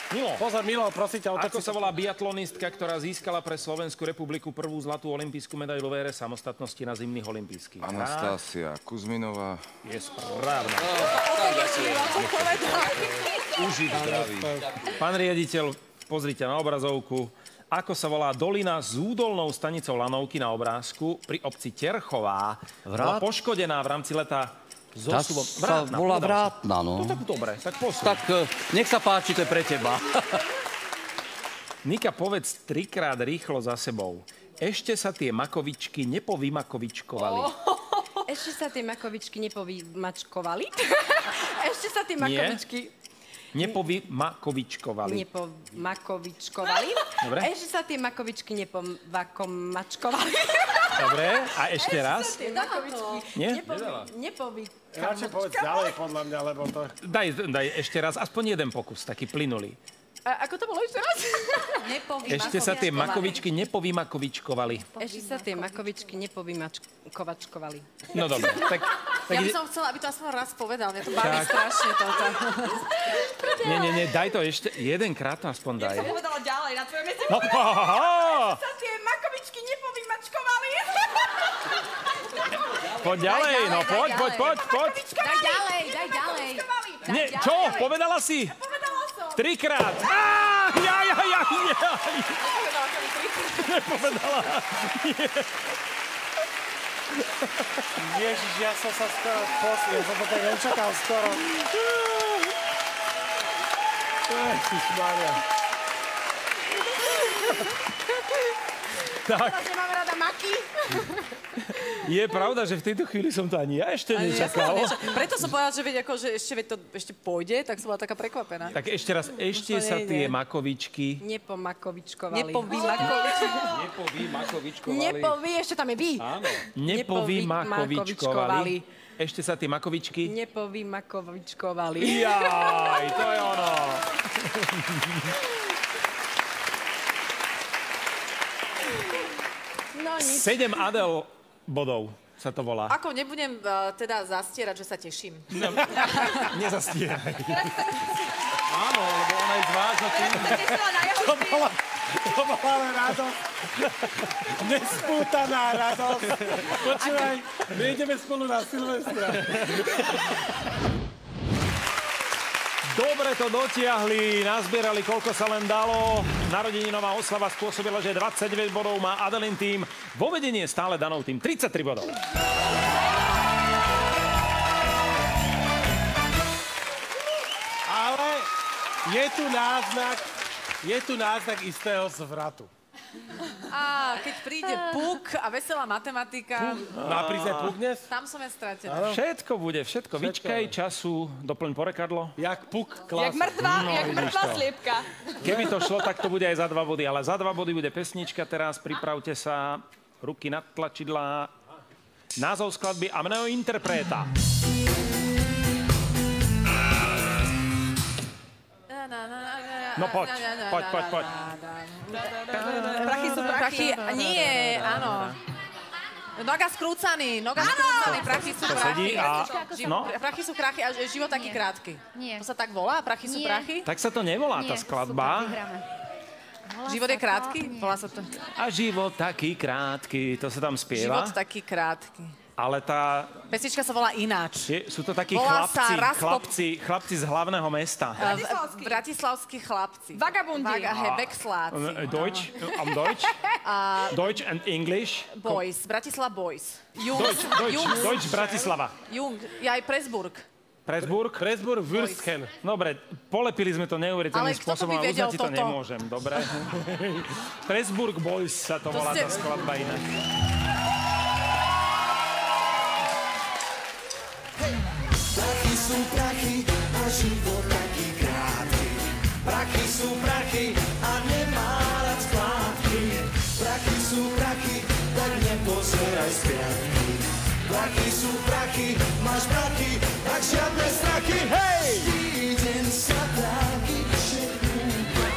Milo. Pozor, Milo, prosím ťa. Ako sa volá biatlonistka, ktorá získala pre Slovenskú republiku prvú zlatú olympijskú medailu v ére samostatnosti na zimných olympijských hrách? Anastácia Kuzminová. Je správna. Užiť zdraví. Pán riaditeľ, pozrite na obrazovku. Ako sa volá dolina s údolnou stanicou Lanovky na obrázku pri obci Terchová? Bola poškodená v rámci leta zosúvom. Sa volá Vrátna, no. No tak dobre, tak posun. Tak nech sa páči, to je pre teba. Nika, povedz 3-krát rýchlo za sebou. Ešte sa tie makovičky nepovymakovičkovali. Ešte sa tie makovičky nepovymačkovali? Ešte sa tie makovičky... Nepovymakovičkovali. Nepomakovičkovali. Dobre. Ešte sa tie makovičky nepovakomačkovali. Dobre, a ešte raz. Nie? Radšej povedz ďalej, podľa mňa, lebo to... Daj ešte raz, aspoň jeden pokus, taký plynulý. Ako to bolo ešte raz? Ešte sa tie makovičky nepovymakovičkovali. Ešte sa tie makovičky nepovymakovačkovali. No dobre, tak... Ja by som chcela, aby to aspoň raz povedal. Mňa to baví strašne toto. Nie, daj to ešte, jedenkrát to aspoň daj. Ja som povedala ďalej, na tvojom mieste. Ešte sa tie makovičky nepovymačkovali. Poď ďalej, no poď. Daj ďalej. Nie, čo? Povedala si? Povedala som. 3-krát. Nepovedala. Ježiš, ja som sa skoro poslil, som to tak nečakal skoro. Ježišmaria. Tak. Nemáme rada maky. Je pravda, že v tejto chvíli som to ani ja ešte nečakal. Preto som povedala, že ešte pôjde, tak som bola taká prekvapená. Tak ešte raz, ešte sa tie makovičky... Nepomakovičkovali. Nepoví, ešte tam je by. Áno. Nepovymakovičkovali. Ešte sa tie makovičky... Nepovymakovičkovali. Jaj, to je ono. No, 7 Adel bodov sa to volá. Ako nebudem teda zastierať, že sa teším. No, nezastieraj. Áno, lebo ona je zvážna. To bola ale radosť. Nespútaná radosť. Počúvaj, my ideme spolu na Silvestra. Dobre to dotiahli, nazbierali, koľko sa len dalo. Narodeninová oslava spôsobila, že 29 bodov má Adelin tým. Vo vedení je stále Danov tým 33 bodov. Ale je tu náznak istého zvratu. Keď príde puk a veselá matematika... Má prísť aj puk dnes? Tam som ja stratená. Všetko bude, všetko. Vyčkaj času, doplň porekadlo. Jak puk klas. Jak mŕtva sliepka. Keby to šlo, tak to bude aj za 2 body. Ale za 2 body bude pesnička teraz. Pripravte sa. Ruky na tlačidlá. Názov skladby a meno interpreta. No poď. Prachy sú prachy. Nie, áno. Noga skrúcaný, prachy sú prachy. Prachy sú prachy a život taký krátky. To sa tak volá? Prachy sú prachy? Tak sa to nevolá, tá skladba. Život je krátky? Volá sa to. A život taký krátky, to sa tam spieva. Život taký krátky. Ale tá... Pesnička sa volá ináč. Sú to takí chlapci z hlavného mesta. Bratislavskí chlapci. Vagabundi. Vexláci. Deutsch and English. Boys. Bratislava Boys. Deutsch Bratislava. Jung. Ja aj Presburg. Presburg, Würstchen. Dobre, polepili sme to neuveriteľným spôsobom, ale uznať ti to nemôžem. Dobre. Presburg Boys sa to volá, tá skladba inak. Prachy sú prachy a život taký krátky. Prachy sú prachy a nemá rád skládky. Prachy sú prachy pozeraj z piatky. Prachy sú prachy, máš prachy, tak žiadne strachy. Hej! Týden sa taký všetkúka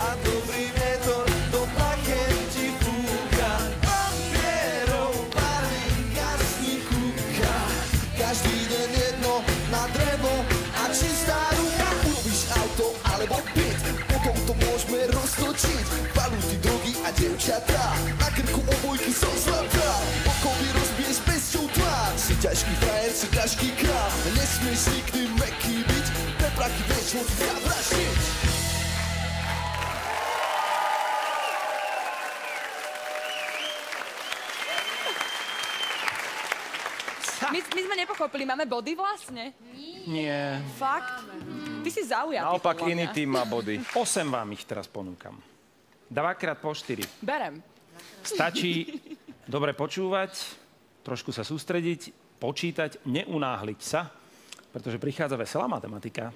a dobrý vietor do plache ti fúka. Papierov palinka z nich kúka, každý deň jedno na drevo a čistá ruka. Urobíš auto alebo byt, potom to môžeme roztočiť. Valuty, drogy a dievčatá, na krku obojky som zlatá. Okovy rozbiješ pesťou tvár, si ťažký frajer, si ťažký král. Nesmieš nikdy meký byť, pre prachy vieš moc zavraždiť. My sme nepochopili, máme body vlastne? Nie. Fakt? Ty si zaujatý. Naopak iný tým má body. 8 vám ich teraz ponúkam. 2x po 4. Berem. Stačí dobre počúvať, trošku sa sústrediť, počítať, neunáhliť sa, pretože prichádza veselá matematika.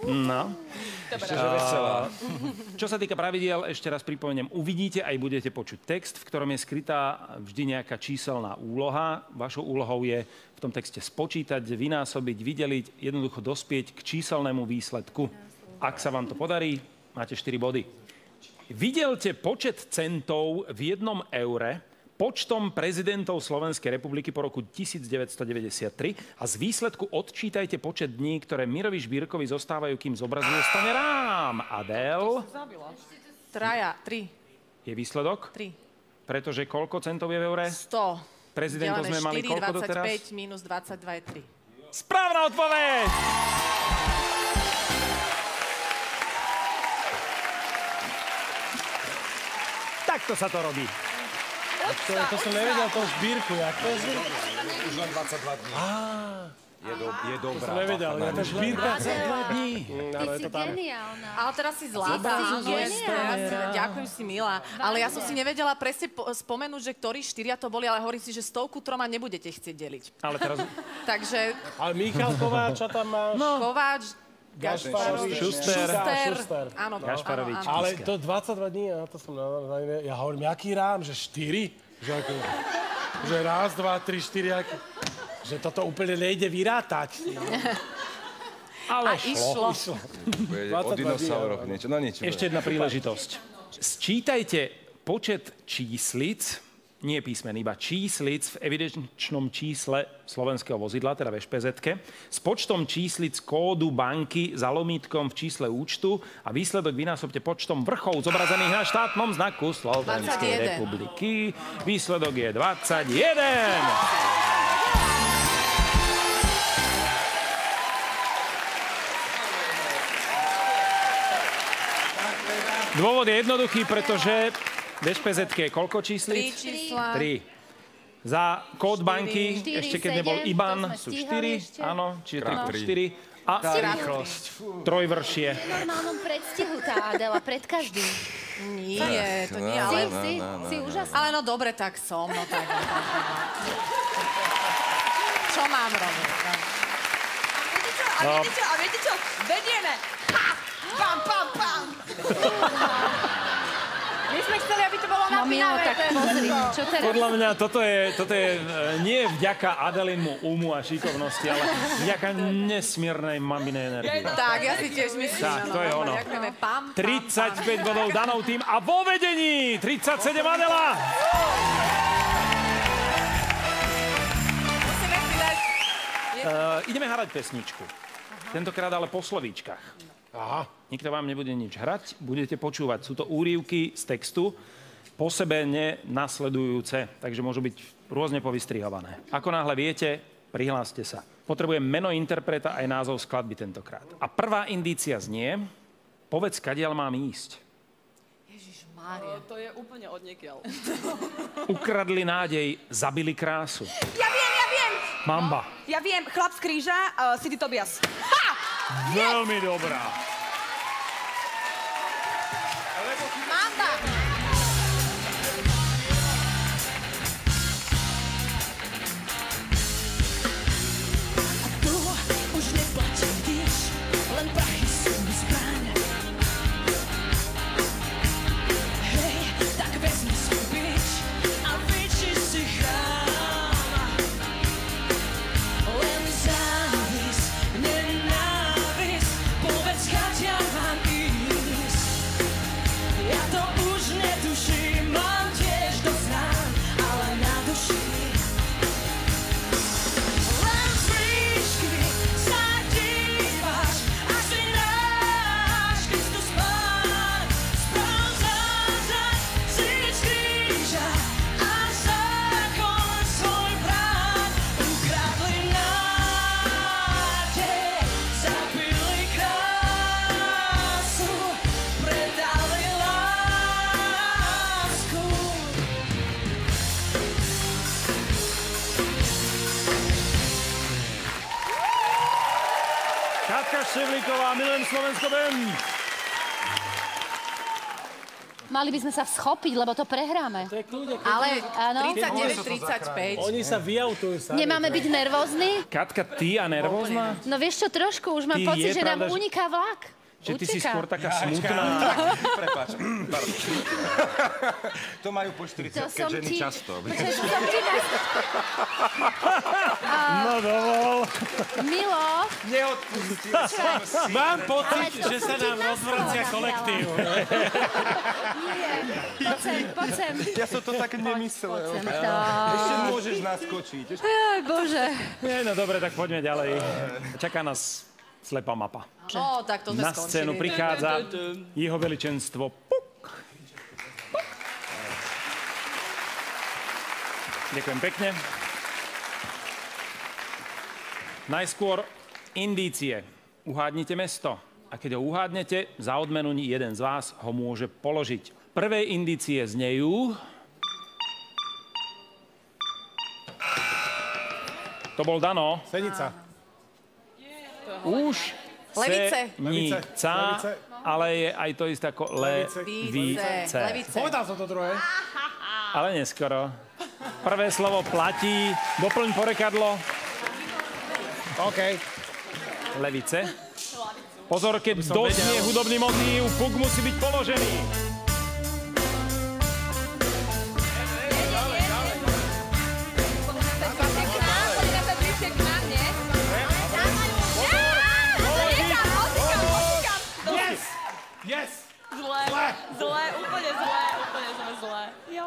No. Čo sa týka pravidiel, ešte raz pripomeniem, uvidíte aj budete počuť text, v ktorom je skrytá vždy nejaká číselná úloha. Vašou úlohou je v tom texte spočítať, vynásobiť, vydeliť, jednoducho dospieť k číselnému výsledku. Ak sa vám to podarí, máte 4 body. Vydelte počet centov v 1 eure počtom prezidentov Slovenskej republiky po roku 1993 a z výsledku odčítajte počet dní, ktoré Mirovi Žbírkovi zostávajú, kým zobrazu dostane rám. Adel? 3. Je výsledok? 3. Pretože koľko centov je v eure? 100. Prezidentov sme mali koľko doteraz? 4, 25 minus 22 je 3. Správna odpoveď! Takto sa to robí. To som nevedel, to Žbírku, jak to je? Už len 22 dní. Je dobrá. To som nevedel, ja to Žbírka 22 dní. Ty si geniálna. Ale teraz si zlatá. Ďakujem si, milá. Ale ja som si nevedela presne spomenúť, že ktorí 4 to boli, ale hovorím si, že 100 3 nebudete chcieť deliť. Ale teraz... Takže... Ale Michal Kováča tam máš... Kováč, Gašparovič, Šuster. Áno, Gašparovič. Ale to 22 dní, ja hovorím, jaký rám, že 4? Že raz, 2, 3, 4, že toto úplne nejde vyrátať. Ale išlo. O dinosauroch niečo, no niečo. Ešte jedna príležitosť. Sčítajte počet číslic, nie písmen, iba číslic v evidenčnom čísle slovenského vozidla, teda v ŠPZ-ke, s počtom číslic kódu banky za lomítkom v čísle účtu a výsledok vynásobte počtom vrchov zobrazených na štátnom znaku Slovenskej republiky. Výsledok je 21. Dôvod je jednoduchý, pretože v ŠPZ-ke je koľko číslic? 3 čísla. 3. Za kód banky, 4, ešte keď nebol IBAN, sú 4. Áno, čiže 3 4. A rýchlosť. Trojvršie. V normálnom predstihu tá Adela, pred každým. Nie, to nie, ale... Si úžasná. Ale no dobre, tak som. No tak. Čo mám robiť? A viete čo? Vedieme! Ha! Pam, pam, pam! My sme chceli, aby to bolo napínavé. Tak pozri, čo teraz? Podľa mňa toto je nie vďaka Adelinmu umu a šikovnosti, ale vďaka nesmiernej maminej energie. Tak, ja si tiež myslím. Tak, to je ono. Ďakujeme. 35 bodov Danov tým a vo vedení 37 Adela. Ideme hrať pesničku. Tentokrát ale po slovíčkach. Aha. Nikto vám nebude nič hrať, budete počúvať. Sú to úryvky z textu, po sebe nenasledujúce, takže môžu byť rôzne povystrihované. Ako náhle viete, prihláste sa. Potrebujem meno interpreta aj názov skladby tentokrát. A prvá indícia znie, povedz, kadiaľ mám ísť. Ježišmária. To je úplne odniekiaľ. Ukradli nádej, zabili krásu. Ja viem! Mamba. Ja viem, chlap z kríža, City Tobias. Ha! Veľmi dobrá. Mamba! Tu už neplatí, víš, len prachy sú zbraň. Hej, tak vezmi svoj bič a vyči si Milujem Slovensko band. Mali by sme sa schopiť, lebo to prehráme. To je kľude. Ale 39-35. Oni sa vyautujú sami. Nemáme byť nervózni? Katka, ty a nervózna? No vieš čo, trošku. Už mám Ty pocit, je že nám pravda, že- uniká vlak. Že ty si Uteká. skôr taká smutná. Prepáč. To majú po 40-ke ženy často. No dovol. Milo. Neodpustil som si. Mám pocit, že sa nám rozvracia kolektív. Poď sem. Ja som to tak nemyslel. Poď sem. Ešte môžeš naskočiť. Aj, Bože. Nie, no dobre, tak poďme ďalej. Čaká nás slepá mapa. No, tak to sme Na skončili. scénu prichádza jeho veličenstvo Puk. Ďakujem pekne. Najskôr indície. Uhádnite mesto. A keď ho uhádnete, za odmenu jeden z vás ho môže položiť. Prvé indície znejú... To bol Dano. Senica. Už Levice. Senica, ale je aj to isté ako levice. Povedal som to druhé. Ale neskoro. Prvé slovo platí. Doplň porekadlo. OK. Levice. Pozor, keď doznie hudobný motív, puk musí byť položený. Yes! Zlé, úplne sme zlé.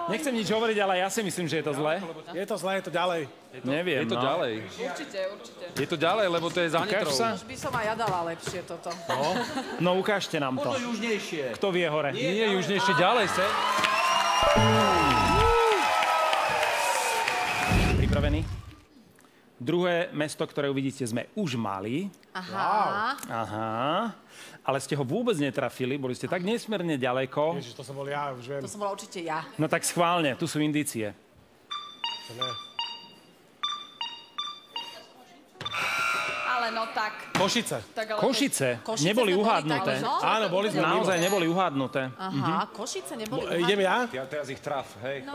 Nechcem nič hovoriť, ale ja si myslím, že je to zlé. Je to zlé, je to ďalej. Neviem, Je to no. ďalej. Určite. Je to ďalej, lebo to je za Ukáž nitrou. sa. Už by som aj ja dala lepšie toto. No, ukážte nám to. Možno južnejšie. Kto vie hore? Nie, južnejšie ďalej se. Pripravený? Druhé mesto, ktoré uvidíte, sme už mali. Aha. Aha. Ale ste ho vôbec netrafili, boli ste tak nesmierne ďaleko. Ježiš, to som bol ja, už viem. To som bola určite ja. No tak schválne, tu sú indície. To ne. Ale no tak. Košice. Tak ale Košice Košice neboli sme boli uhádnuté. tak, no? Áno, boli sme mimo. Naozaj neboli uhádnuté. Aha, Košice neboli Idem ja? Ja teraz ich traf, hej. No.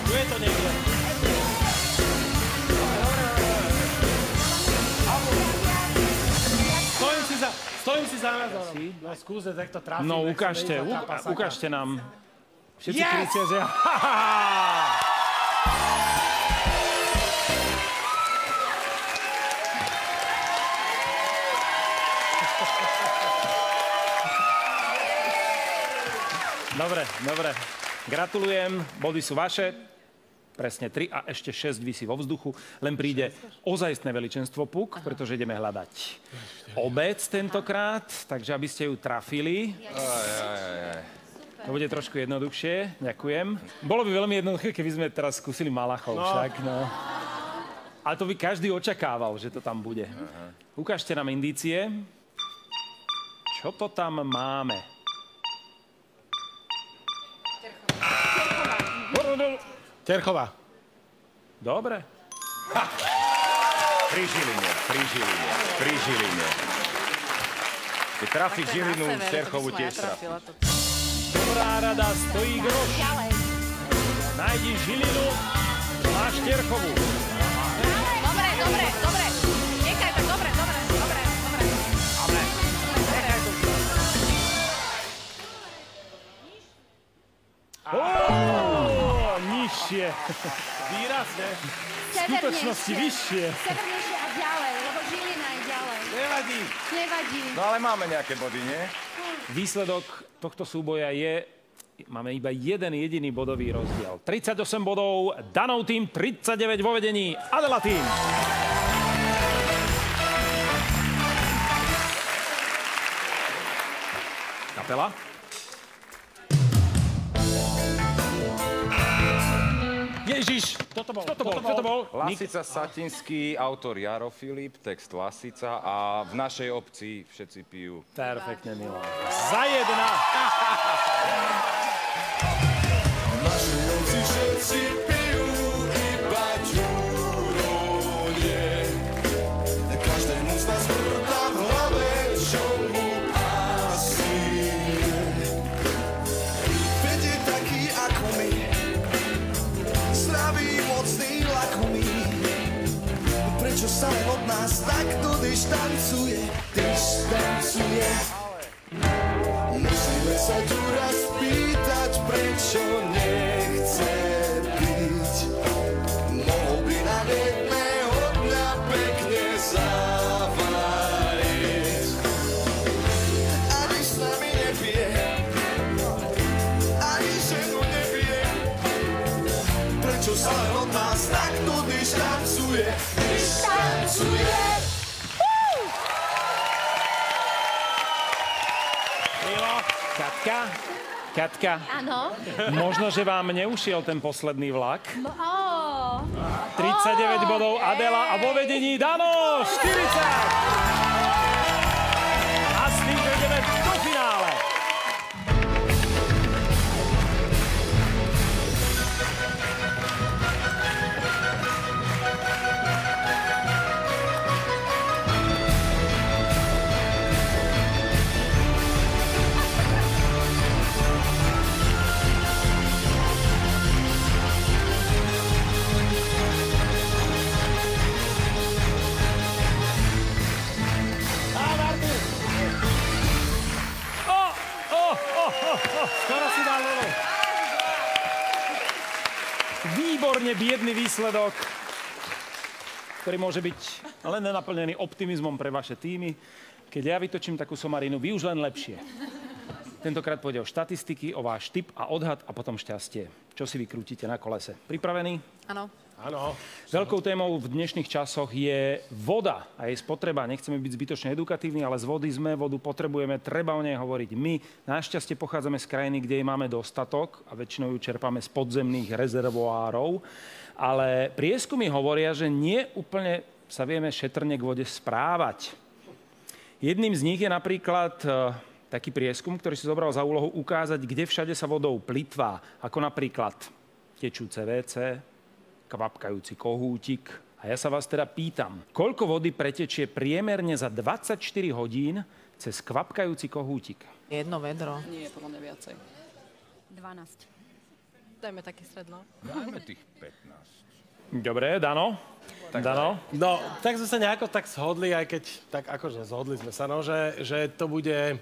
Tu je to niekde. Stojím si za názorom. No skúste, tak to trafím. No ukážte nám. Všetci Yes! kričia, že... Dobre, dobre. Gratulujem, body sú vaše. Presne 3 a ešte 6 visí vo vzduchu. Len príde ozajstné veličenstvo Puk, pretože ideme hľadať obec tentokrát, takže aby ste ju trafili. To bude trošku jednoduchšie, ďakujem. Bolo by veľmi jednoduché, keby sme teraz skúsili Malachov však, no. Ale to by každý očakával, že to tam bude. Ukážte nám indície. Čo to tam máme? Terchová. Dobre. Pri Žiline. Keď trafíš Žilinu, Terchovú tiež trafíš. Dobrá rada, stojí groš. Nájdi Žilinu, máš Terchovú. Dobre. Nechaj tak, dobre. Nižšie. Výrazne. V skutočnosti vyššie. Severnejšie a ďalej, lebo Žilina je ďalej. Nevadí. No ale máme nejaké body, nie? Výsledok tohto súboja je, máme iba jeden jediný bodový rozdiel. 38 bodov, Danov tým, 39 vo vedení, Adela tým. Kapela. Ježiš, kto to bol? Lasica Satinský, autor Jaro Filip, text Lasica a v našej obci všetci pijú. Perfektne, Milo. Za jedna. V našej obci všetci pijú. Prečo sa len od nás takto dištancuje? Musíme sa tu raz pýtať, prečo nechce byť. Mohol by nám jedného dňa pekne zavariť. Ani s nami nepije, ani ženu nebije. Prečo sa len od nás takto dištancuje? Katka, áno? Možno, že vám neušiel ten posledný vlak. 39 bodov Adela a vo vedení Dano 40! A s tým ideme do finále. Skoro si dal dole. Výborne biedný výsledok, ktorý môže byť len naplnený optimizmom pre vaše týmy. Keď ja vytočím takú somarinu, vy už len lepšie. Tentokrát pôjde o štatistiky, o váš tip a odhad a potom šťastie. Čo si vykrútite na kolese? Pripravení? Áno. Áno. Veľkou témou v dnešných časoch je voda a jej spotreba. Nechceme byť zbytočne edukatívni, ale z vody sme, vodu potrebujeme, treba o nej hovoriť my. Našťastie pochádzame z krajiny, kde jej máme dostatok a väčšinou ju čerpáme z podzemných rezervoárov. Ale prieskumy hovoria, že nie úplne sa vieme šetrne k vode správať. Jedným z nich je napríklad taký prieskum, ktorý si zobral za úlohu ukázať, kde všade sa vodou plytvá, ako napríklad tečúce WC, kvapkajúci kohútik. A ja sa vás teda pýtam, koľko vody pretečie priemerne za 24 hodín cez kvapkajúci kohútik? 1 vedro. Nie, podľa mňa viacej. 12. Dajme taký stredno. Dajme tých 15. Dobre, Dano? Dano? No, tak sme sa nejako tak shodli, aj keď, tak akože zhodli sme sa, no, že to bude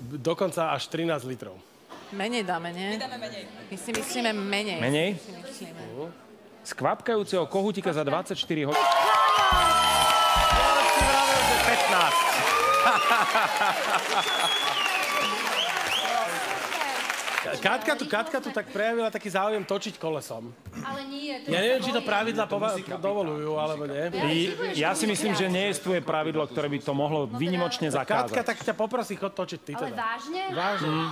dokonca až 13 litrov. Menej dáme, nie? My dáme menej. My si myslíme menej. Menej? Z kvapkajúceho kohútika za 24 hodín. Ja si vravel, že 15. Katka tu tak prejavila taký záujem točiť kolesom. Ale nie. Ja neviem, či to pravidla dovolujú, alebo nie. Ja si myslím, že neexistuje pravidlo, ktoré by to mohlo výnimočne zakázať. Katka, tak ťa poprosí, chod točiť ty teda. Ale vážne? Vážne.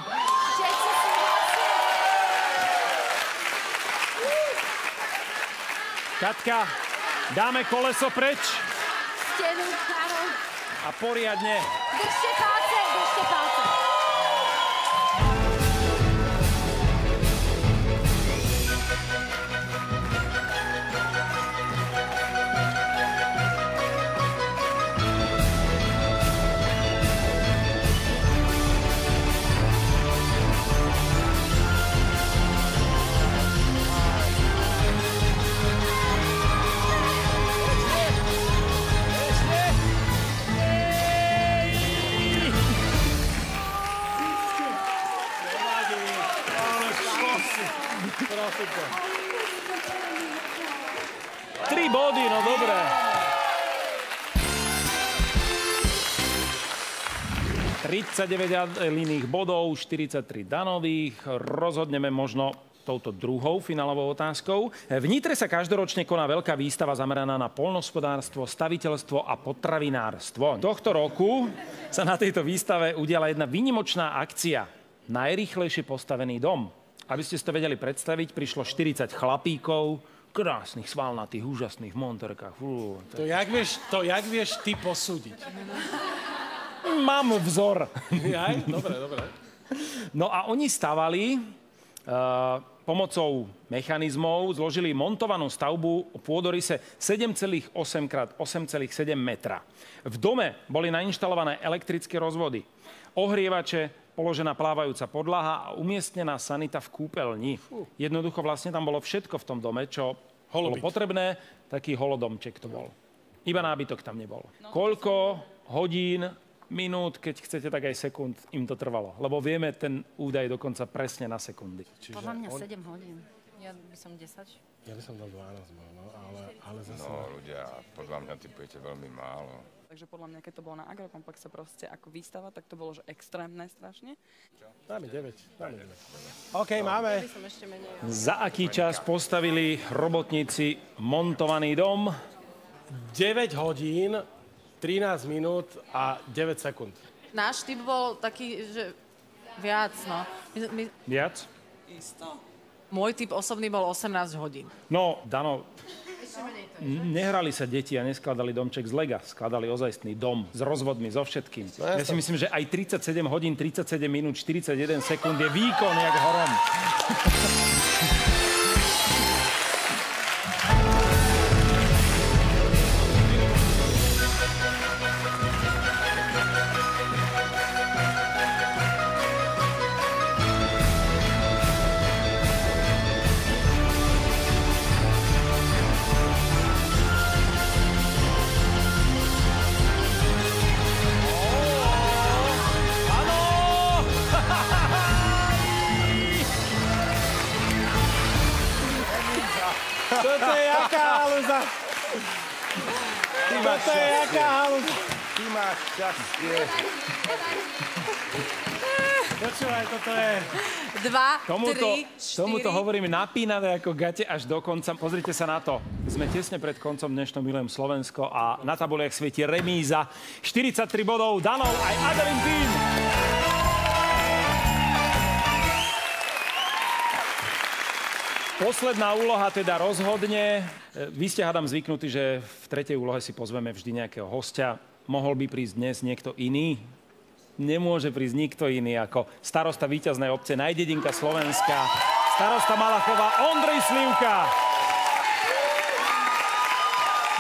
Katka, dáme koleso preč. Stenu, áno. A poriadne. Držte palce, držte palce. Tri body, no dobré. Adelinných bodov, 43 Danových. Rozhodneme možno touto druhou finálovou otázkou. V Nitre sa každoročne koná veľká výstava zameraná na poľnohospodárstvo, staviteľstvo a potravinárstvo. Tohto roku sa na tejto výstave udiala jedna výnimočná akcia. Najrýchlejšie postavený dom. Aby ste si to vedeli predstaviť, prišlo 40 chlapíkov, krásnych, svalnatých, úžasných monterkách. To jak vieš ty posúdiť? Mám vzor. Aj? Dobre, dobre. No a oni stavali pomocou mechanizmov, zložili montovanú stavbu o pôdoryse 7,8 x 8,7 metra. V dome boli nainštalované elektrické rozvody, ohrievače, položená plávajúca podlaha a umiestnená sanita v kúpeľni. Jednoducho vlastne tam bolo všetko v tom dome, čo bolo potrebné. Taký holodomček to bol. Iba nábytok tam nebol. Koľko hodín, minút, keď chcete, tak aj sekúnd im to trvalo. Lebo vieme ten údaj dokonca presne na sekundy. Podľa mňa 7 hodín. Ja by som 10. Ja by som dal 12, ale zase... No, ľudia, podľa mňa typujete veľmi málo. Takže podľa mňa, keď to bolo na Agrokomplexe proste ako výstava, tak to bolo, že extrémne strašne. Dáme 9. OK, máme. Za aký čas postavili robotníci montovaný dom? 9 hodín, 13 minút a 9 sekúnd. Náš typ bol taký, že viac, no. Viac? Isto. Môj typ osobný bol 18 hodín. No, Dano, nehrali sa deti a neskladali domček z lega. Skladali ozajstný dom s rozvodmi, so všetkým. Ja si myslím, že aj 37 hodín, 37 minút, 41 sekúnd je výkon jak horom. Toto je jaká halúza? Toto je jaká halúza? Ty máš šťastie. Počúvaj, toto je... 2, 3, 4. Tomuto hovorím napínavé ako gate až do konca. Pozrite sa na to. Sme tesne pred koncom dnešného Milujem Slovensko a na tabuliach svieti remíza. 43 bodov Danov aj Adelin tým. Posledná úloha teda rozhodne. Vy ste, hádam, zvyknutí, že v tretej úlohe si pozveme vždy nejakého hostia. Mohol by prísť dnes niekto iný? Nemôže prísť nikto iný ako starosta víťaznej obce, najdedinka Slovenska, starosta Malachova, Ondrej Slivka.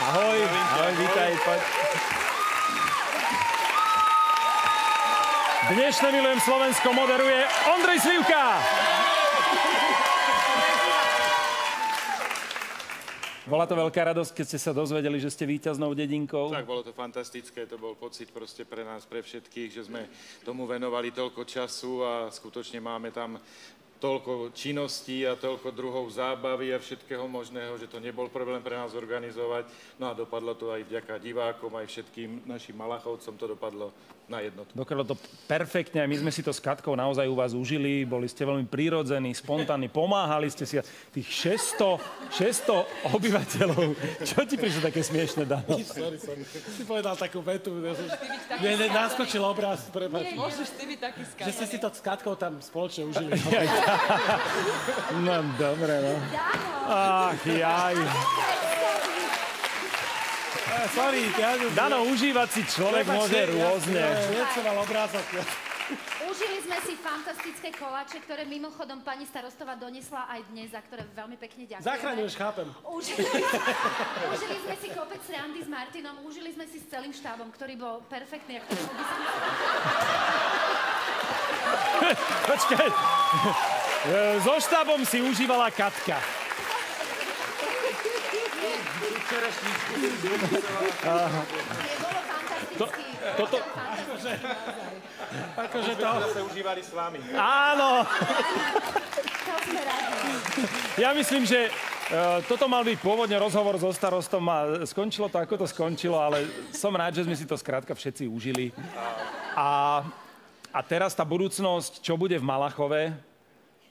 Ahoj, ahoj, vítaj. Dnešné Milujem Slovensko moderuje Ondrej Slivka. Bola to veľká radosť, keď ste sa dozvedeli, že ste víťaznou dedinkou? Tak, bolo to fantastické, to bol pocit proste pre nás, pre všetkých, že sme tomu venovali toľko času a skutočne máme tam toľko činností a toľko druhov zábavy a všetkého možného, že to nebol problém pre nás organizovať. No a dopadlo to aj vďaka divákom, aj všetkým našim Malachovcom to dopadlo na jednotu. Dopadlo to perfektne, my sme si to s Katkou naozaj u vás užili, boli ste veľmi prirodzení, spontánni, pomáhali ste si tých 600 obyvateľov. Čo ti prišlo také smiešne, Dano? Sorry. Si povedal takú vetu, mne naskočil obraz, prepáč. Môžeš ty byť taký skandálny. Že ste si to s Katkou tam spoločne užili. No, dobre, no. Ach, jaj. Sorry, Dano, užívať si človek môže rôzne. Necoval obrázok. Užili sme si fantastické koláče, ktoré mimochodom pani starostová donesla aj dnes, za ktoré veľmi pekne ďakujeme. Zachraňuješ, chápem. Užili sme si kopec randy s Martinom, užili sme si s celým štábom, ktorý bol perfektný. Počkaj. So štábom si užívala Katka. Toto... Akože to... sa užívali s vami. Áno. Ja myslím, že toto mal byť pôvodne rozhovor so starostom a skončilo to, ako to skončilo, ale som rád, že sme si to skrátka všetci užili. A teraz tá budúcnosť, čo bude v Malachove?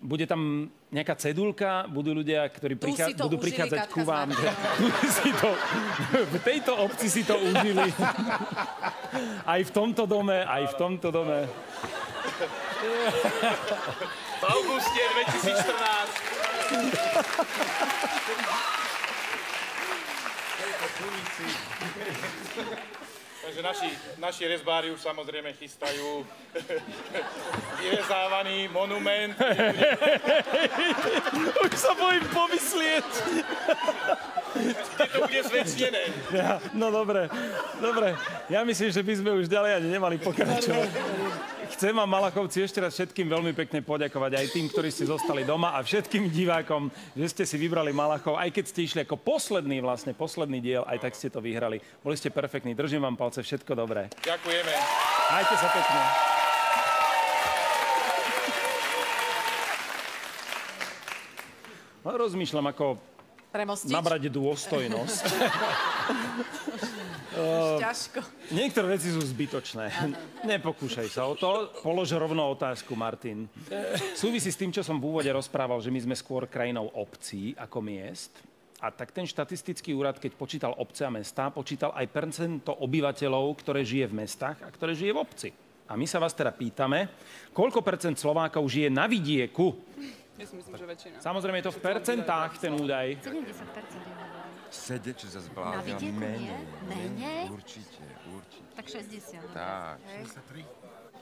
Bude tam nejaká cedulka? Budú ľudia, ktorí budú prichádzať ku vám? V tejto obci si to užili. Aj v tomto dome, aj v tomto dome. V auguste 2014. Takže naši rezbári už samozrejme chystajú vyrezávaný monument. Už sa bojím pomyslieť. Keď to bude zväčšené. Ja, no dobre. Ja myslím, že by sme už ďalej ani nemali pokračovať. Chcem vám, Malachovci, ešte raz všetkým veľmi pekne poďakovať, aj tým, ktorí ste zostali doma a všetkým divákom, že ste si vybrali Malachov, aj keď ste išli ako posledný diel, aj tak ste to vyhrali. Boli ste perfektní, držím vám palce, všetko dobré. Ďakujeme. Majte sa pekne. No, rozmýšľam, ako nabrať dôstojnosť. Ťažko. Niektoré veci sú zbytočné. Nepokúšaj sa o to. Polož rovno otázku, Martin. Súvisí s tým, čo som v úvode rozprával, že my sme skôr krajinou obcí ako miest. A tak ten štatistický úrad, keď počítal obce a mestá, počítal aj percento obyvateľov, ktoré žije v mestách a ktoré žije v obci. A my sa vás teda pýtame, koľko percent Slovákov žije na vidieku? Ja si myslím, že väčšina. Samozrejme je to v percentách, ten údaj. 70%. Sedieť, čo sa zbláznia. Na vidieku nie? Menej? Určite. Tak 60. Tak.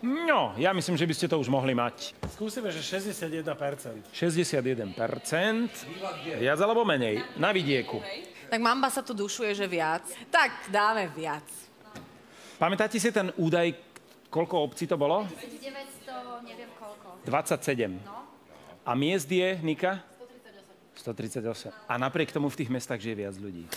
63. No, ja myslím, že by ste to už mohli mať. Skúsime, že 61%. 61%. Viac alebo menej? Na vidieku. Tak mamba sa tu dušuje, že viac. Tak dáme viac. Pamätáte si ten údaj, koľko obcí to bolo? 900, neviem koľko. 27. No. A miest je, Nika? 138. A napriek tomu v tých mestách žije viac ľudí.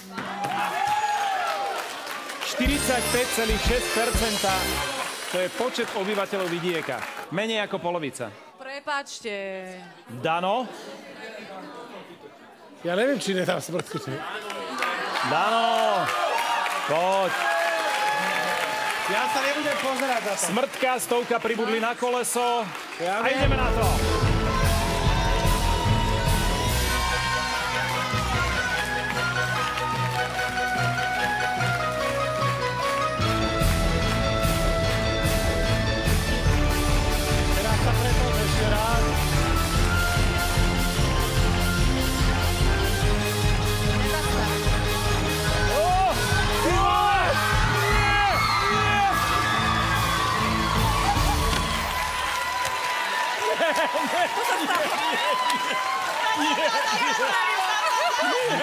45,6%. To je počet obyvateľov vidieka. Menej ako polovica. Prepáčte. Dano? Ja neviem, či nedám smrtku. Dano! Poď. Ja sa nebudem pozerať na to. Smrtka, stovka pribudli na koleso. A ideme na to.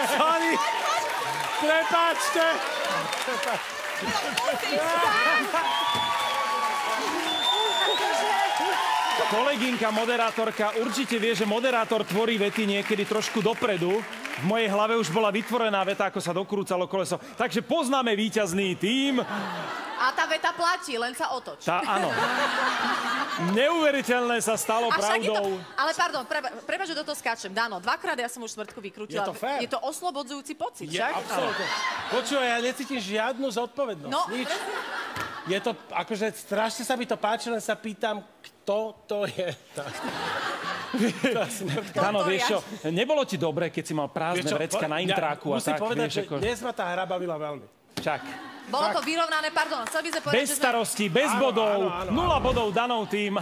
Sorry. Prepáčte. Kolegynka, moderátorka, určite vie, že moderátor tvorí vety niekedy trošku dopredu. V mojej hlave už bola vytvorená veta, ako sa dokrúcalo koleso. Takže poznáme víťazný tím. A tá veta platí, len sa otoč. Áno. Neuveriteľné sa stalo pravdou. Ale pardon, prepáč, že do toho skáčem. Dano, dvakrát ja som už smrtku vykrútila. Je to fér. Je to oslobodzujúci pocit, Je, však? absolútne. Počúvaj, ja necítim žiadnu zodpovednosť. No, nič. Je to, akože strašne sa mi to páči, len sa pýtam, kto to je. Dano, vieš čo, nebolo ti dobre, keď si mal prázdne vrecka na intráku a tak. Musím povedať, vieš, že dnes ma tá hra bavila veľmi. Však. Bolo to vyrovnané, pardon, chcel by sme povedať, Bez starostí, bez bodov, 0 bodov Danov tým.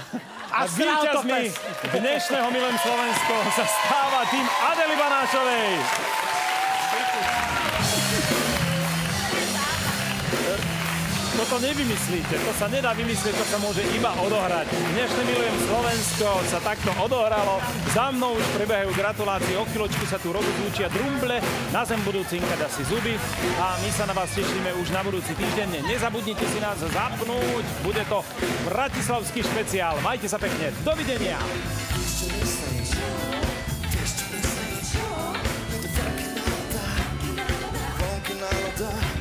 A víťazmi dnešného Milujem Slovensko sa stáva tým Adely Banášovej. Toto nevymyslíte, to sa nedá vymyslieť, to sa môže iba odohrať. Dnešné Milujem Slovensko sa takto odohralo. Za mnou už prebiehajú gratulácie, o chvíľočku sa tu rozlúčia drumble, na zem budú cinkať asi zuby a my sa na vás tešíme už na budúci týždeň. Nezabudnite si nás zapnúť, bude to bratislavský špeciál. Majte sa pekne, dovidenia. Vonky nálada